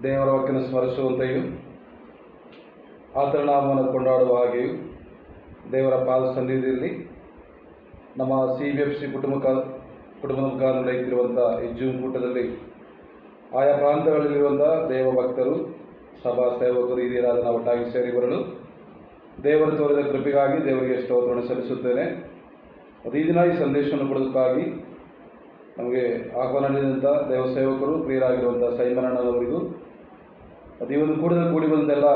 ದೇವರ ವಾಕ್ಯನ ಸ್ಮರಿಸುವಂತೆಯೂ ಆತನ ನಾಮವನ್ನು ಕೊಂಡಾಡುವ ಹಾಗೆಯೂ ದೇವರ ಪಾದ ಸನ್ನಿಧಿಯಲ್ಲಿ ನಮ್ಮ CBFC ಕುಟುಂಬದ ಮುಖಾಂತರ ನಡೆಯುತ್ತಿರುವಂಥ ಈ ಜೂನ್ ಕೂಟದಲ್ಲಿ ಆಯಾ ಪ್ರಾಂತಗಳಲ್ಲಿರುವಂಥ ದೇವ ಭಕ್ತರು, ಸಭಾ ಸೇವಕರು, ಹಿರಿಯರಾದ ನಾವು ಒಟ್ಟಾಗಿ ಸೇರಿ ಬರಲು ದೇವರು ತೋರಿದ ಕೃಪೆಗಾಗಿ ದೇವರಿಗೆ ಸ್ತೋತ್ರವನ್ನು ಸಲ್ಲಿಸುತ್ತೇನೆ. ಮತ್ತು ಈ ದಿನ ಈ ಸಂದೇಶವನ್ನು ಕೊಡೋದಕ್ಕಾಗಿ ನಮಗೆ ಆಹ್ವಾನ ನೀಡಿದಂಥ ದೇವ ಸೇವಕರು, ಪ್ರಿಯರಾಗಿರುವಂಥ ಸೈಮನಣ್ಣನವರಿಗೂ ಮತ್ತು ಈ ಒಂದು ಕೂಡದಲ್ಲಿ ಕೂಡಿ ಬಂದೆಲ್ಲ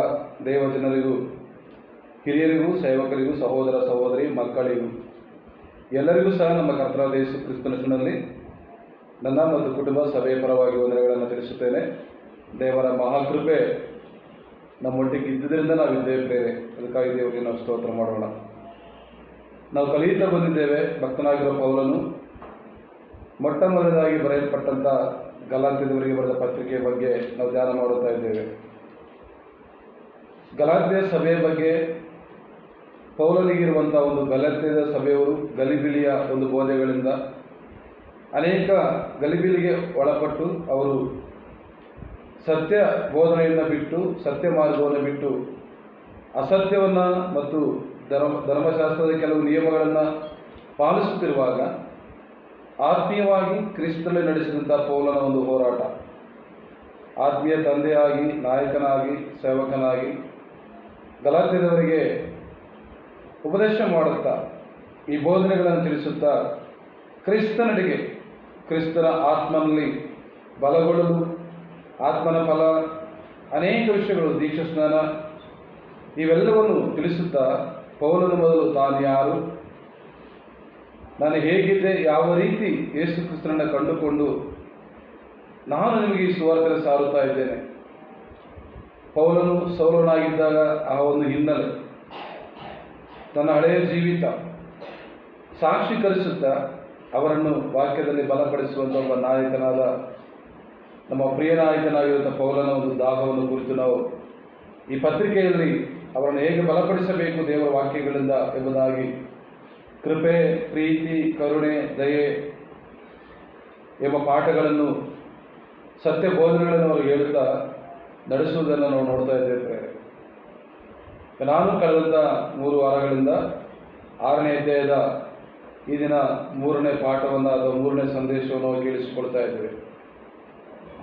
ದೇವ ಜನರಿಗೂ, ಹಿರಿಯರಿಗೂ, ಸೇವಕರಿಗೂ, ಸಹೋದರ ಸಹೋದರಿ, ಮಕ್ಕಳಿಗೂ ಎಲ್ಲರಿಗೂ ಸಹ ನಮ್ಮ ಕರ್ತನಾದ ಯೇಸು ಕ್ರಿಸ್ತನ ಹೆಸರಿನಲ್ಲಿ ನನ್ನ ಮತ್ತು ಕುಟುಂಬ ಸಭೆಯ ಪರವಾಗಿ ವಂದನೆಗಳನ್ನು ತಿಳಿಸುತ್ತೇನೆ. ದೇವರ ಮಹಾಕೃಪೆ ನಮ್ಮೊಟ್ಟಿಗೆ ಇದ್ದುದರಿಂದ ನಾವು ಇದ್ದೇವೆ ಪ್ರೇರೆ, ಅದಕ್ಕಾಗಿ ದೇವರಿಗೆ ನಾವು ಸ್ತೋತ್ರ ಮಾಡೋಣ. ನಾವು ಕಲಿಯುತ್ತಾ ಬಂದಿದ್ದೇವೆ. ಭಕ್ತನಾಗಿರೋ ಪೌಲನು ಮೊಟ್ಟ ಮೊದಲದಾಗಿ ಬರೆಯಲ್ಪಟ್ಟಂಥ ಗಲಾತ್ಯದವರಿಗೆ ಬರೆದ ಪತ್ರಿಕೆಯ ಬಗ್ಗೆ ನಾವು ಧ್ಯಾನ ಮಾಡುತ್ತಾ ಇದ್ದೇವೆ. ಗಲಾತ್ಯ ಸಭೆಯ ಬಗ್ಗೆ ಪೌಲನಿಗಿರುವಂಥ ಒಂದು ಗಲಾತ್ಯದ ಸಭೆಯವರು ಗಲಿಬಿಲಿಯ ಒಂದು ಬೋಧೆಗಳಿಂದ ಅನೇಕ ಗಲಿಬಿಲಿಗೆ ಒಳಪಟ್ಟು ಅವರು ಸತ್ಯ ಬೋಧನೆಯನ್ನು ಬಿಟ್ಟು, ಸತ್ಯ ಮಾರ್ಗವನ್ನು ಬಿಟ್ಟು, ಅಸತ್ಯವನ್ನು ಮತ್ತು ಧರ್ಮಶಾಸ್ತ್ರದ ಕೆಲವು ನಿಯಮಗಳನ್ನು ಪಾಲಿಸುತ್ತಿರುವಾಗ ಆತ್ಮೀಯವಾಗಿ ಕ್ರಿಸ್ತನಲ್ಲಿ ನಡೆಸಿದಂಥ ಪೌಲನ ಒಂದು ಹೋರಾಟ, ಆತ್ಮೀಯ ತಂದೆಯಾಗಿ, ನಾಯಕನಾಗಿ, ಸೇವಕನಾಗಿ ಗಲಾತ್ಯದವರಿಗೆ ಉಪದೇಶ ಮಾಡುತ್ತಾ, ಈ ಬೋಧನೆಗಳನ್ನು ತಿಳಿಸುತ್ತಾ ಕ್ರಿಸ್ತನಡೆಗೆ, ಕ್ರಿಸ್ತನ ಆತ್ಮನಲ್ಲಿ ಬಲಗೊಳ್ಳಲು, ಆತ್ಮನ ಫಲ, ಅನೇಕ ವಿಷಯಗಳು, ದೀಕ್ಷಾಸ್ನಾನ ಇವೆಲ್ಲವನ್ನು ತಿಳಿಸುತ್ತಾ ಪೌಲನ ಮೊದಲು ತಾನು ಯಾರು, ನಾನು ಹೇಗಿದ್ದೆ, ಯಾವ ರೀತಿ ಯೇಸು ಕ್ರಿಸ್ತನನ್ನು ಕಂಡುಕೊಂಡು ನಾನು ನಿಮಗೆ ಈ ಸುವಾರ್ತೆ ಸಾರುತ್ತಾ ಇದ್ದೇನೆ. ಪೌಲನು ಸೌಲನಾಗಿದ್ದಾಗ ಆ ಒಂದು ಹಿನ್ನೆಲೆ, ತನ್ನ ಹಳೆಯ ಜೀವಿತ ಸಾಕ್ಷೀಕರಿಸುತ್ತಾ ಅವರನ್ನು ವಾಕ್ಯದಲ್ಲಿ ಬಲಪಡಿಸುವಂಥ ಒಬ್ಬ ನಾಯಕನಾದ, ನಮ್ಮ ಪ್ರಿಯ ನಾಯಕನಾಗಿರುವಂಥ ಪೌಲನ ಒಂದು ದಾಹವನ್ನು ಕುರಿತು ನಾವು ಈ ಪತ್ರಿಕೆಯಲ್ಲಿ ಅವರನ್ನು ಹೇಗೆ ಬಲಪಡಿಸಬೇಕು ದೇವರ ವಾಕ್ಯಗಳಿಂದ ಎಂಬುದಾಗಿ ಕೃಪೆ, ಪ್ರೀತಿ, ಕರುಣೆ, ದಯೆ ಎಂಬ ಪಾಠಗಳನ್ನು, ಸತ್ಯ ಬೋಧನೆಗಳನ್ನು ಅವರು ಹೇಳುತ್ತಾ ನಡೆಸುವುದನ್ನು ನಾವು ನೋಡ್ತಾ ಇದ್ದೇವೆ. ನಾನು ಕಳೆದಂಥ 3 ವಾರಗಳಿಂದ 6ನೇ ಅಧ್ಯಾಯದ ಈ ದಿನ 3ನೇ ಪಾಠವನ್ನು ಅಥವಾ 3ನೇ ಸಂದೇಶವನ್ನು ಕೇಳಿಸಿಕೊಳ್ತಾ ಇದ್ದೇವೆ.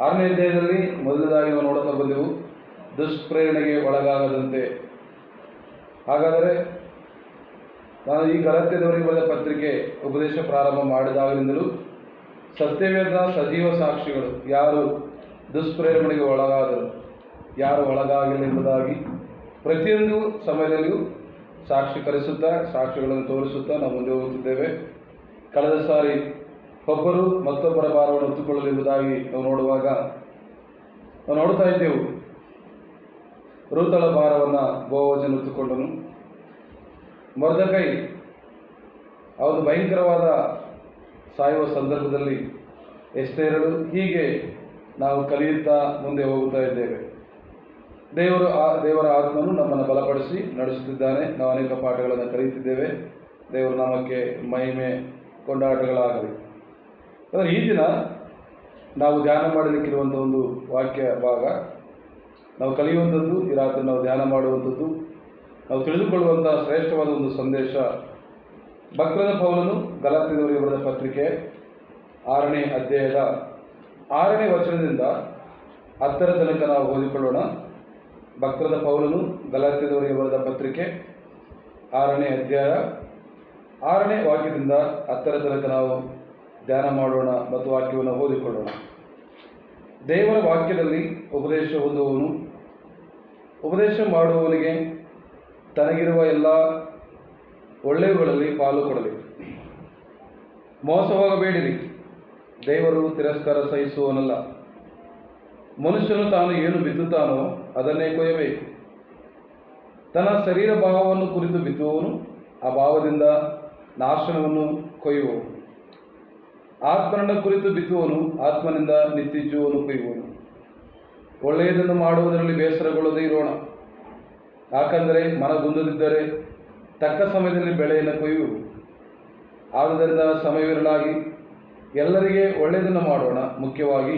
6ನೇ ಅಧ್ಯಾಯದಲ್ಲಿ ಮೊದಲದಾಗಿ ನಾವು ನೋಡುತ್ತಾ ಬಂದೆವು, ದುಷ್ಪ್ರೇರಣೆಗೆ ಒಳಗಾಗದಂತೆ. ಹಾಗಾದರೆ ನಾನು ಈ ಗಲಾತ್ಯದವರಿಗೆ ಬರೆದ ಪತ್ರಿಕೆ ಉಪದೇಶ ಪ್ರಾರಂಭ ಮಾಡಿದಾಗಲಿಂದಲೂ ಸತ್ಯವೇದ ಸಜೀವ ಸಾಕ್ಷಿಗಳು ಯಾರು ದುಷ್ಪ್ರೇರಣೆಗೆ ಒಳಗಾದರು, ಯಾರು ಒಳಗಾಗಿಲ್ಲ ಎಂಬುದಾಗಿ ಪ್ರತಿಯೊಂದು ಸಮಯದಲ್ಲಿಯೂ ಸಾಕ್ಷೀಕರಿಸುತ್ತಾ, ಸಾಕ್ಷಿಗಳನ್ನು ತೋರಿಸುತ್ತಾ ನಾವು ಮುಂದೆ ಹೋಗುತ್ತಿದ್ದೇವೆ. ಕಳೆದ ಸಾರಿ ಒಬ್ಬರು ಮತ್ತೊಬ್ಬರ ಭಾರವನ್ನು ಹೊತ್ತುಕೊಳ್ಳಲು ಎಂಬುದಾಗಿ ನಾವು ನೋಡುವಾಗ ನಾವು ನೋಡ್ತಾ ಇದ್ದೆವು, ರೂತಳ ಭಾರವನ್ನು ಬೋವಜನ ಹೊತ್ತುಕೊಂಡನು. ಮೊರ್ದೆಕೈ ಆ ಒಂದು ಭಯಂಕರವಾದ ಸಾಯುವ ಸಂದರ್ಭದಲ್ಲಿ ಎಸ್ತೇರಳು. ಹೀಗೆ ನಾವು ಕಲಿಯುತ್ತಾ ಮುಂದೆ ಹೋಗುತ್ತಾ ಇದ್ದೇವೆ. ದೇವರ ಆತ್ಮನು ನಮ್ಮನ್ನು ಬಲಪಡಿಸಿ ನಡೆಸುತ್ತಿದ್ದಾನೆ. ನಾವು ಅನೇಕ ಪಾಠಗಳನ್ನು ಕಲಿಯುತ್ತಿದ್ದೇವೆ. ದೇವರ ನಾಮಕ್ಕೆ ಮಹಿಮೆ, ಕೊಂಡಾಟಗಳಾಗಲಿ. ಅಂದರೆ ಈ ದಿನ ನಾವು ಧ್ಯಾನ ಮಾಡಲಿಕ್ಕಿರುವಂಥ ಒಂದು ವಾಕ್ಯ ಭಾಗ, ನಾವು ಕಲಿಯುವಂಥದ್ದು, ಈ ರಾತ್ರಿ ನಾವು ಧ್ಯಾನ ಮಾಡುವಂಥದ್ದು, ನಾವು ತಿಳಿದುಕೊಳ್ಳುವಂಥ ಶ್ರೇಷ್ಠವಾದ ಒಂದು ಸಂದೇಶ. ಭಕ್ತನಾದ ಪೌಲನು ಗಲಾತ್ಯದವರಿಗೆ ಬರೆದ ಪತ್ರಿಕೆ 6ನೇ ಅಧ್ಯಾಯದ 6ನೇ ವಚನದಿಂದ 10ರ ತನಕ ನಾವು ಓದಿಕೊಳ್ಳೋಣ. ಭಕ್ತನಾದ ಪೌಲನು ಗಲಾತ್ಯದವರಿಗೆ ಬರೆದ ಪತ್ರಿಕೆ 6ನೇ ಅಧ್ಯಾಯ 6ನೇ ವಾಕ್ಯದಿಂದ 10ರ ತನಕ ನಾವು ಧ್ಯಾನ ಮಾಡೋಣ ಮತ್ತು ವಾಕ್ಯವನ್ನು ಓದಿಕೊಳ್ಳೋಣ. ದೇವರ ವಾಕ್ಯದಲ್ಲಿ ಉಪದೇಶ ಹೊಂದುವವನು ಉಪದೇಶ ಮಾಡುವವನಿಗೆ ತನಗಿರುವ ಎಲ್ಲ ಒಳ್ಳೆಯವುಗಳಲ್ಲಿ ಪಾಲು ಕೊಡಲಿ. ಮೋಸ ಹೋಗಬೇಡಿರಿ, ದೇವರು ತಿರಸ್ಕಾರ ಸಹಿಸುವವನಲ್ಲ. ಮನುಷ್ಯನು ತಾನು ಏನು ಬಿತ್ತುತ್ತಾನೋ ಅದನ್ನೇ ಕೊಯ್ಯಬೇಕು. ತನ್ನ ಶರೀರ ಭಾವವನ್ನು ಕುರಿತು ಬಿತ್ತುವವನು ಆ ಭಾವದಿಂದ ನಾಶನವನ್ನು ಕೊಯ್ಯುವನು. ಆತ್ಮನನ್ನು ಕುರಿತು ಬಿತ್ತುವವನು ಆತ್ಮನಿಂದ ನಿತ್ಯ ಜೀವವನ್ನು ಕೊಯ್ಯುವನು. ಒಳ್ಳೆಯದನ್ನು ಮಾಡುವುದರಲ್ಲಿ ಬೇಸರಗೊಳ್ಳದೆ ಇರೋಣ, ಯಾಕಂದರೆ ಮನಗುಂದದಿದ್ದರೆ ತಕ್ಕ ಸಮಯದಲ್ಲಿ ಬೆಳೆಯನ್ನು ಕೊಯ್ಯುವುದು. ಆದುದರಿಂದ ಸಮಯವಿರಲಾಗಿ ಎಲ್ಲರಿಗೆ ಒಳ್ಳೆಯದನ್ನು ಮಾಡೋಣ, ಮುಖ್ಯವಾಗಿ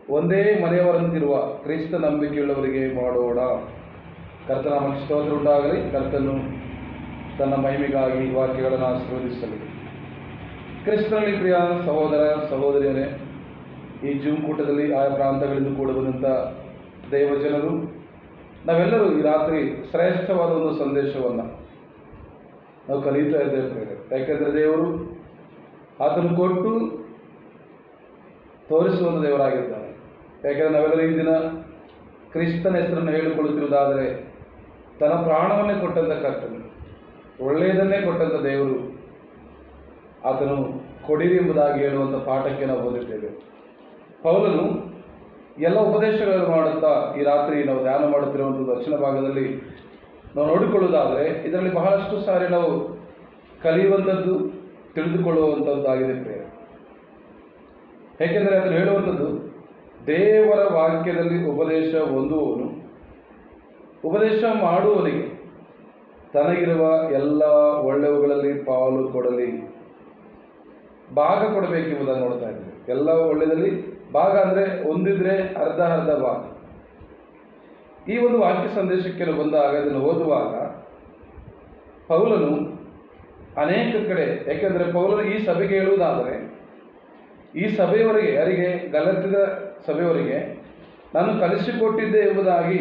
ಒಂದೇ ಮನೆಯವರಂತಿರುವ ಕ್ರಿಸ್ತ ನಂಬಿಕೆಯುಳ್ಳವರಿಗೆ ಮಾಡೋಣ. ಕರ್ತನಾಮಕ್ಕೆ ಸ್ತೋತ್ರ ಉಂಟಾಗಲಿ. ಕರ್ತನು ತನ್ನ ಮಹಿಮೆಗಾಗಿ ಈ ವಾಕ್ಯಗಳನ್ನು ಆಶೀರ್ವದಿಸಲಿ. ಕ್ರಿಸ್ತನಲ್ಲಿ ಪ್ರಿಯ ಸಹೋದರ ಸಹೋದರಿಯರೇ, ಈ ಜೂಮ್ ಕೂಟದಲ್ಲಿ ಆಯಾ ಪ್ರಾಂತಗಳಿಂದ ಕೂಡ ಬಂದಂಥ ದೇವಜನರು ನಾವೆಲ್ಲರೂ ಈ ರಾತ್ರಿ ಶ್ರೇಷ್ಠವಾದ ಒಂದು ಸಂದೇಶವನ್ನು ನಾವು ಕಲಿಯುತ್ತಾ ಇದ್ದೇವೆ. ಯಾಕೆಂದರೆ ದೇವರು ಆತನು ಕೊಟ್ಟು ತೋರಿಸುವಂಥ ದೇವರಾಗಿದ್ದಾನೆ. ಯಾಕೆಂದರೆ ನಾವೆಲ್ಲರೂ ಈ ದಿನ ಕ್ರಿಸ್ತನ ಹೆಸರನ್ನು ಹೇಳಿಕೊಳ್ಳುತ್ತಿರುವುದಾದರೆ ತನ್ನ ಪ್ರಾಣವನ್ನೇ ಕೊಟ್ಟಂಥ ಕರ್ತನು, ಒಳ್ಳೆಯದನ್ನೇ ಕೊಟ್ಟಂಥ ದೇವರು ಆತನು ಕೊಡಿರಿ ಎಂಬುದಾಗಿ ಹೇಳುವಂಥ ಪಾಠಕ್ಕೆ ನಾವು ಓದಿದ್ದೇವೆ. ಪೌಲನು ಎಲ್ಲ ಉಪದೇಶಗಳನ್ನು ಮಾಡುತ್ತಾ ಈ ರಾತ್ರಿ ನಾವು ಧ್ಯಾನ ಮಾಡುತ್ತಿರುವಂಥದ್ದು ದಕ್ಷಿಣ ಭಾಗದಲ್ಲಿ ನಾವು ನೋಡಿಕೊಳ್ಳುವುದಾದರೆ ಇದರಲ್ಲಿ ಬಹಳಷ್ಟು ಸಾರಿ ನಾವು ಕಲಿಯುವಂಥದ್ದು, ತಿಳಿದುಕೊಳ್ಳುವಂಥದ್ದಾಗಿದೆ ಪ್ರಿಯ. ಏಕೆಂದರೆ ಅದನ್ನು ಹೇಳುವಂಥದ್ದು, ದೇವರ ವಾಕ್ಯದಲ್ಲಿ ಉಪದೇಶ ಹೊಂದುವವನು ಉಪದೇಶ ಮಾಡುವವನಿಗೆ ತನಗಿರುವ ಎಲ್ಲ ಒಳ್ಳೆಯವುಗಳಲ್ಲಿ ಪಾಲು ಕೊಡಲಿ, ಭಾಗ ಕೊಡಬೇಕೆಂಬುದನ್ನು ನೋಡ್ತಾ ಇದ್ದೀವಿ. ಎಲ್ಲ ಒಳ್ಳೆಯದಲ್ಲಿ ಭಾಗ ಅಂದರೆ ಒಂದಿದ್ರೆ ಅರ್ಧ ಅರ್ಧ ಭಾಗ. ಈ ಒಂದು ವಾಕ್ಯ ಸಂದೇಶಕ್ಕೆ ಬಂದಾಗ ಇದನ್ನು ಓದುವಾಗ ಪೌಲನು ಅನೇಕ ಕಡೆ, ಯಾಕೆಂದರೆ ಪೌಲನು ಈ ಸಭೆಗೆ ಹೇಳುವುದಾದರೆ ಈ ಸಭೆಯವರಿಗೆ, ಯಾರಿಗೆ? ಗಲಾತ್ಯದ ಸಭೆಯವರಿಗೆ ನಾನು ಕಲಿಸಿಕೊಟ್ಟಿದ್ದೆ ಎಂಬುದಾಗಿ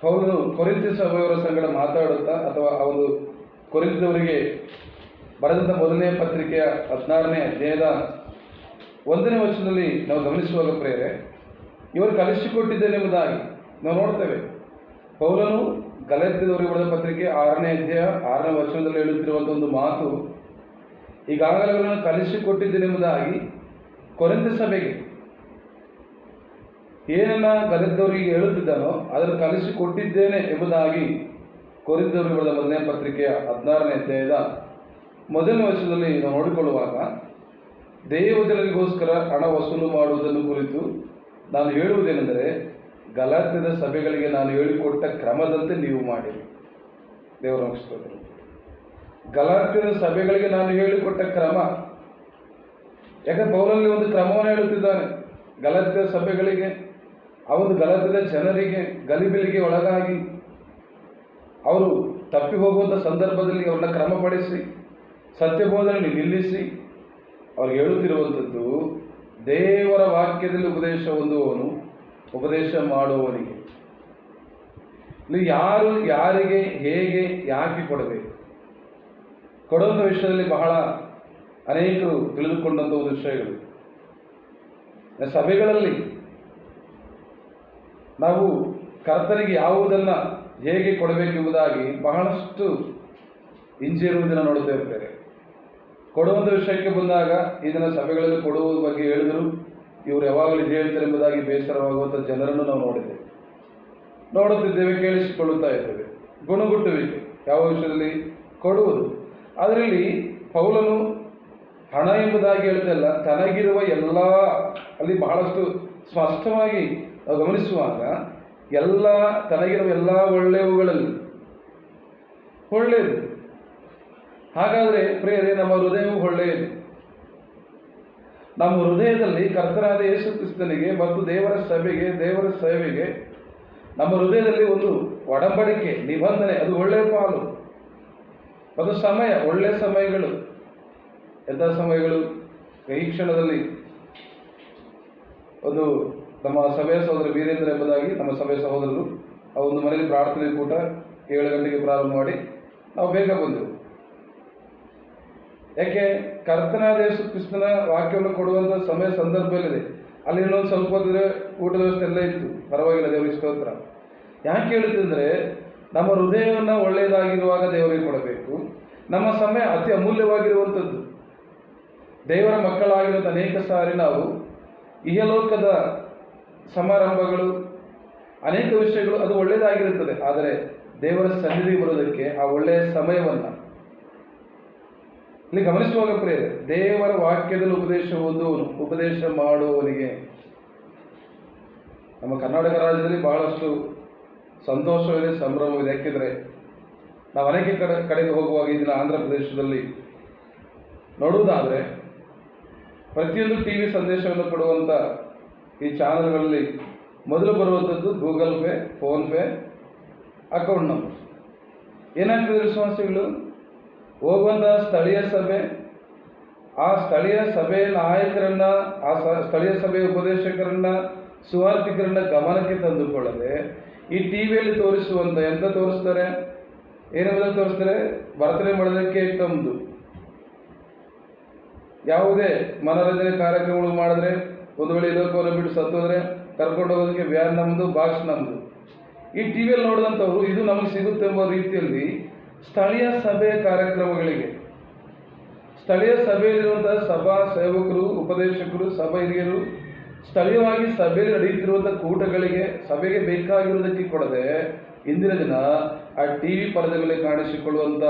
ಪೌಲನು ಕೊರಿಂಥ ಸಭೆಯವರ ಸಂಗಡ ಮಾತಾಡುತ್ತಾ, ಅಥವಾ ಅವರು ಕೊರಿಂಥದವರಿಗೆ ಬರೆದಂಥ ಮೊದಲನೇ ಪತ್ರಿಕೆಯ 16ನೇ ಅಧ್ಯಾಯದ 1ನೇ ವಚನದಲ್ಲಿ ನಾವು ಗಮನಿಸುವಾಗ ಪ್ರೇರೆ, ಇವರು ಕಲಿಸಿಕೊಟ್ಟಿದ್ದೇನೆಂಬುದಾಗಿ ನಾವು ನೋಡ್ತೇವೆ. ಪೌಲನು ಗಲಾತ್ಯದವರಿಗೆ ಬರೆದ ಪತ್ರಿಕೆ 6ನೇ ಅಧ್ಯಾಯ 6ನೇ ವಚನದಲ್ಲಿ ಹೇಳುತ್ತಿರುವಂಥ ಒಂದು ಮಾತು, ಈಗಾಗಲೇ ಅವರನ್ನು ಕಲಿಸಿಕೊಟ್ಟಿದ್ದೇನೆಂಬುದಾಗಿ ಕೊರಿಂಥ ಸಭೆಗೆ ಏನನ್ನ ಗಲಾತ್ಯದವರಿಗೆ ಹೇಳುತ್ತಿದ್ದಾನೋ ಅದನ್ನು ಕಲಿಸಿಕೊಟ್ಟಿದ್ದೇನೆ ಎಂಬುದಾಗಿ ಕೊರಿಂಥದವರಿಗೆ ಬರೆದ ಮೊದಲನೇ ಪತ್ರಿಕೆಯ 16ನೇ ಅಧ್ಯಾಯದ 1ನೇ ವಚನದಲ್ಲಿ ನಾವು ನೋಡಿಕೊಳ್ಳುವಾಗ, ದೇವಜನರಿಗೋಸ್ಕರ ಹಣ ವಸೂಲು ಮಾಡುವುದನ್ನು ಕುರಿತು ನಾನು ಹೇಳುವುದೇನೆಂದರೆ, ಗಲಾತ್ಯದ ಸಭೆಗಳಿಗೆ ನಾನು ಹೇಳಿಕೊಟ್ಟ ಕ್ರಮದಂತೆ ನೀವು ಮಾಡಿರಿ. ದೇವರ ಸ್ತೋತ್ರ. ಗಲಾತ್ಯದ ಸಭೆಗಳಿಗೆ ನಾನು ಹೇಳಿಕೊಟ್ಟ ಕ್ರಮ, ಯಾಕಂದ್ರೆ ಪೌಲನಲ್ಲಿ ಒಂದು ಕ್ರಮವನ್ನು ಹೇಳುತ್ತಿದ್ದಾನೆ. ಗಲಾತ್ಯದ ಸಭೆಗಳಿಗೆ, ಆ ಒಂದು ಗಲಾತ್ಯದ ಜನರಿಗೆ ಗಲಿಬಿಲಿಗೆ ಒಳಗಾಗಿ ಅವರು ತಪ್ಪಿ ಹೋಗುವಂಥ ಸಂದರ್ಭದಲ್ಲಿ ಅವ್ರನ್ನ ಕ್ರಮಪಡಿಸಿ ಸತ್ಯಬೋಧನೆಯಲ್ಲಿ ನಿಲ್ಲಿಸಿ ಅವ್ರಿಗೆ ಹೇಳುತ್ತಿರುವಂಥದ್ದು, ದೇವರ ವಾಕ್ಯದಲ್ಲಿ ಉಪದೇಶ ಹೊಂದುವವನು ಉಪದೇಶ ಮಾಡುವವನಿಗೆ. ಇಲ್ಲಿ ಯಾರು ಯಾರಿಗೆ ಹೇಗೆ ಯಾಕೆ ಕೊಡಬೇಕು, ಕೊಡುವಂಥ ವಿಷಯದಲ್ಲಿ ಬಹಳ ಅನೇಕರು ತಿಳಿದುಕೊಂಡಂಥ ಒಂದು ವಿಷಯಗಳು. ಸಭೆಗಳಲ್ಲಿ ನಾವು ಕರ್ತನಿಗೆ ಯಾವುದನ್ನು ಹೇಗೆ ಕೊಡಬೇಕೆಂಬುದಾಗಿ ಬಹಳಷ್ಟು ಹಿಂಜರಿಯುವುದನ್ನು ನೋಡುತ್ತೇವೆ ಬೇರೆ. ಕೊಡುವಂಥ ವಿಷಯಕ್ಕೆ ಬಂದಾಗ ಇದನ್ನು ಸಭೆಗಳಲ್ಲಿ ಕೊಡುವ ಬಗ್ಗೆ ಹೇಳಿದರು, ಇವರು ಯಾವಾಗಲೂ ಇದು ಹೇಳ್ತಾರೆ ಎಂಬುದಾಗಿ ಬೇಸರವಾಗುವಂಥ ಜನರನ್ನು ನಾವು ನೋಡುತ್ತಿದ್ದೇವೆ, ಕೇಳಿಸಿಕೊಳ್ಳುತ್ತಾ ಇದ್ದೇವೆ. ಗುಣಗುಟ್ಟುವಿಕೆ ಯಾವ ವಿಷಯದಲ್ಲಿ? ಕೊಡುವುದು. ಅದರಲ್ಲಿ ಪೌಲನು ಹಣ ಎಂಬುದಾಗಿ ಹೇಳ್ತಲ್ಲ, ತನಗಿರುವ ಎಲ್ಲ, ಅಲ್ಲಿ ಬಹಳಷ್ಟು ಸ್ಪಷ್ಟವಾಗಿ ನಾವು ಗಮನಿಸುವಾಗ ಎಲ್ಲ ತನಗಿರುವ ಎಲ್ಲ ಒಳ್ಳೆಯವುಗಳಲ್ಲಿ ಒಳ್ಳೆಯದು. ಹಾಗಾದರೆ ಪ್ರಿಯರೇ, ನಮ್ಮ ಹೃದಯವು ಒಳ್ಳೆಯದು. ನಮ್ಮ ಹೃದಯದಲ್ಲಿ ಕರ್ತನಾದ ಯೇಸು ಕ್ರಿಸ್ತನಿಗೆ ಮತ್ತು ದೇವರ ಸಭೆಗೆ, ದೇವರ ಸೇವೆಗೆ ನಮ್ಮ ಹೃದಯದಲ್ಲಿ ಒಂದು ಒಡಂಬಡಿಕೆ, ನಿಬಂಧನೆ, ಅದು ಒಳ್ಳೆಯ ಪಾಲು. ಅದು ಸಮಯ, ಒಳ್ಳೆಯ ಸಮಯಗಳು. ಎಂಥ ಸಮಯಗಳು? ಈ ಕ್ಷಣದಲ್ಲಿ ಒಂದು ನಮ್ಮ ಸಭೆಯ ಸಹೋದರ ವೀರೇಂದ್ರ ಎಂಬುದಾಗಿ ನಮ್ಮ ಸಭೆಯ ಸಹೋದರರು ಆ ಒಂದು ಮನೆಯಲ್ಲಿ ಪ್ರಾರ್ಥನೆ ಕೂಟ 7 ಗಂಟೆಗೆ ಪ್ರಾರಂಭ ಮಾಡಿ ನಾವು ಬೇಗ ಬಂದೆವು. ಯಾಕೆ? ಕರ್ತನಾದ ಯೇಸು ಕ್ರಿಸ್ತನ ವಾಕ್ಯವನ್ನು ಕೊಡುವಂಥ ಸಮಯ ಸಂದರ್ಭದಲ್ಲಿದೆ. ಅಲ್ಲಿ ಇನ್ನೊಂದು ಸ್ವಲ್ಪ ಹೊತ್ತಿದ್ರೆ ಊಟದ ವ್ಯವಸ್ಥೆ ಎಲ್ಲ ಇತ್ತು, ಪರವಾಗಿಲ್ಲ, ದೇವರಿಗೆ ಸ್ತೋತ್ರ. ಯಾಕೆ ಹೇಳ್ತಿದ್ರೆ, ನಮ್ಮ ಹೃದಯವನ್ನು ಒಳ್ಳೆಯದಾಗಿರುವಾಗ ದೇವರಿಗೆ ಕೊಡಬೇಕು. ನಮ್ಮ ಸಮಯ ಅತಿ ಅಮೂಲ್ಯವಾಗಿರುವಂಥದ್ದು. ದೇವರ ಮಕ್ಕಳಾಗಿರುವಂಥ ಅನೇಕ ಸಾರಿ ನಾವು ಇಹಲೋಕದ ಸಮಾರಂಭಗಳು, ಅನೇಕ ವಿಷಯಗಳು ಅದು ಒಳ್ಳೆಯದಾಗಿರುತ್ತದೆ. ಆದರೆ ದೇವರ ಸನ್ನಿಧಿ ಬರೋದಕ್ಕೆ ಆ ಒಳ್ಳೆಯ ಸಮಯವನ್ನು ಇಲ್ಲಿ ಗಮನಿಸುವಾಗ ಪ್ರಿಯರೇ, ದೇವರ ವಾಕ್ಯದಲ್ಲಿ ಉಪದೇಶ ಹೊಂದುವನು ಉಪದೇಶ ಮಾಡುವವನಿಗೆ. ನಮ್ಮ ಕರ್ನಾಟಕ ರಾಜ್ಯದಲ್ಲಿ ಬಹಳಷ್ಟು ಸಂತೋಷವಿದೆ, ಸಂಭ್ರಮವಿದೆ. ಯಾಕೆಂದರೆ ನಾವು ಅನೇಕ ಕಡೆಗೆ ಹೋಗುವಾಗ ಇದನ್ನು ಆಂಧ್ರ ಪ್ರದೇಶದಲ್ಲಿ ನೋಡುವುದಾದರೆ ಪ್ರತಿಯೊಂದು ಟಿ ವಿ ಸಂದೇಶವನ್ನು ಕೊಡುವಂಥ ಈ ಚಾನಲ್ಗಳಲ್ಲಿ ಮೊದಲು ಬರುವಂಥದ್ದು Google pay, PhonePe, account number. ಏನಾಗ್ತದೆ ವಿಶ್ವಾಸಿಗಳು? ಹೋಗುವಂತಹ ಸ್ಥಳೀಯ ಸಭೆ, ಆ ಸ್ಥಳೀಯ ಸಭೆಯ ನಾಯಕರನ್ನ, ಆ ಸ್ಥಳೀಯ ಸಭೆಯ ಉಪದೇಶಕರನ್ನ, ಸುವಾರ್ತಿಕರನ್ನ ಗಮನಕ್ಕೆ ತಂದುಕೊಳ್ಳದೆ ಈ ಟಿವಿಯಲ್ಲಿ ತೋರಿಸುವಂಥ ಎಂತ ತೋರಿಸ್ತಾರೆ? ಏನೆಲ್ಲ ತೋರಿಸ್ತಾರೆ? ಬರ್ತಡೇ ಮಾಡಿದ್ರೆ ಕೇಕ್ ನಮ್ಮದು, ಯಾವುದೇ ಮನೋರಂಜನೆ ಕಾರ್ಯಕ್ರಮಗಳು ಮಾಡಿದ್ರೆ, ಒಂದು ವೇಳೆ ಇಲೋಕವನ್ನು ಬಿಟ್ಟು ಸತ್ತೋದ್ರೆ ಕರ್ಕೊಂಡು ಹೋಗೋದಕ್ಕೆ ವ್ಯಾನ್ ನಮ್ಮದು, ಬಾಕ್ಸ್ ನಮ್ಮದು. ಈ ಟಿವಿಯಲ್ಲಿ ನೋಡಿದಂಥವ್ರು ಇದು ನಮಗೆ ಸಿಗುತ್ತೆ ಎಂಬ ರೀತಿಯಲ್ಲಿ ಸ್ಥಳೀಯ ಸಭೆಯ ಕಾರ್ಯಕ್ರಮಗಳಿಗೆ, ಸ್ಥಳೀಯ ಸಭೆಯಲ್ಲಿರುವಂತಹ ಸಭಾ ಸೇವಕರು, ಉಪದೇಶಕರು, ಸಭಾ ಹಿರಿಯರು ಸ್ಥಳೀಯವಾಗಿ ಸಭೆಯಲ್ಲಿ ನಡೆಯುತ್ತಿರುವಂಥ ಕೂಟಗಳಿಗೆ, ಸಭೆಗೆ ಬೇಕಾಗಿರುವುದಕ್ಕೆ ಕೊಡದೆ ಇಂದಿನ ದಿನ ಆ ಟಿವಿ ಪರದೆ ಮೇಲೆ ಕಾಣಿಸಿಕೊಳ್ಳುವಂಥ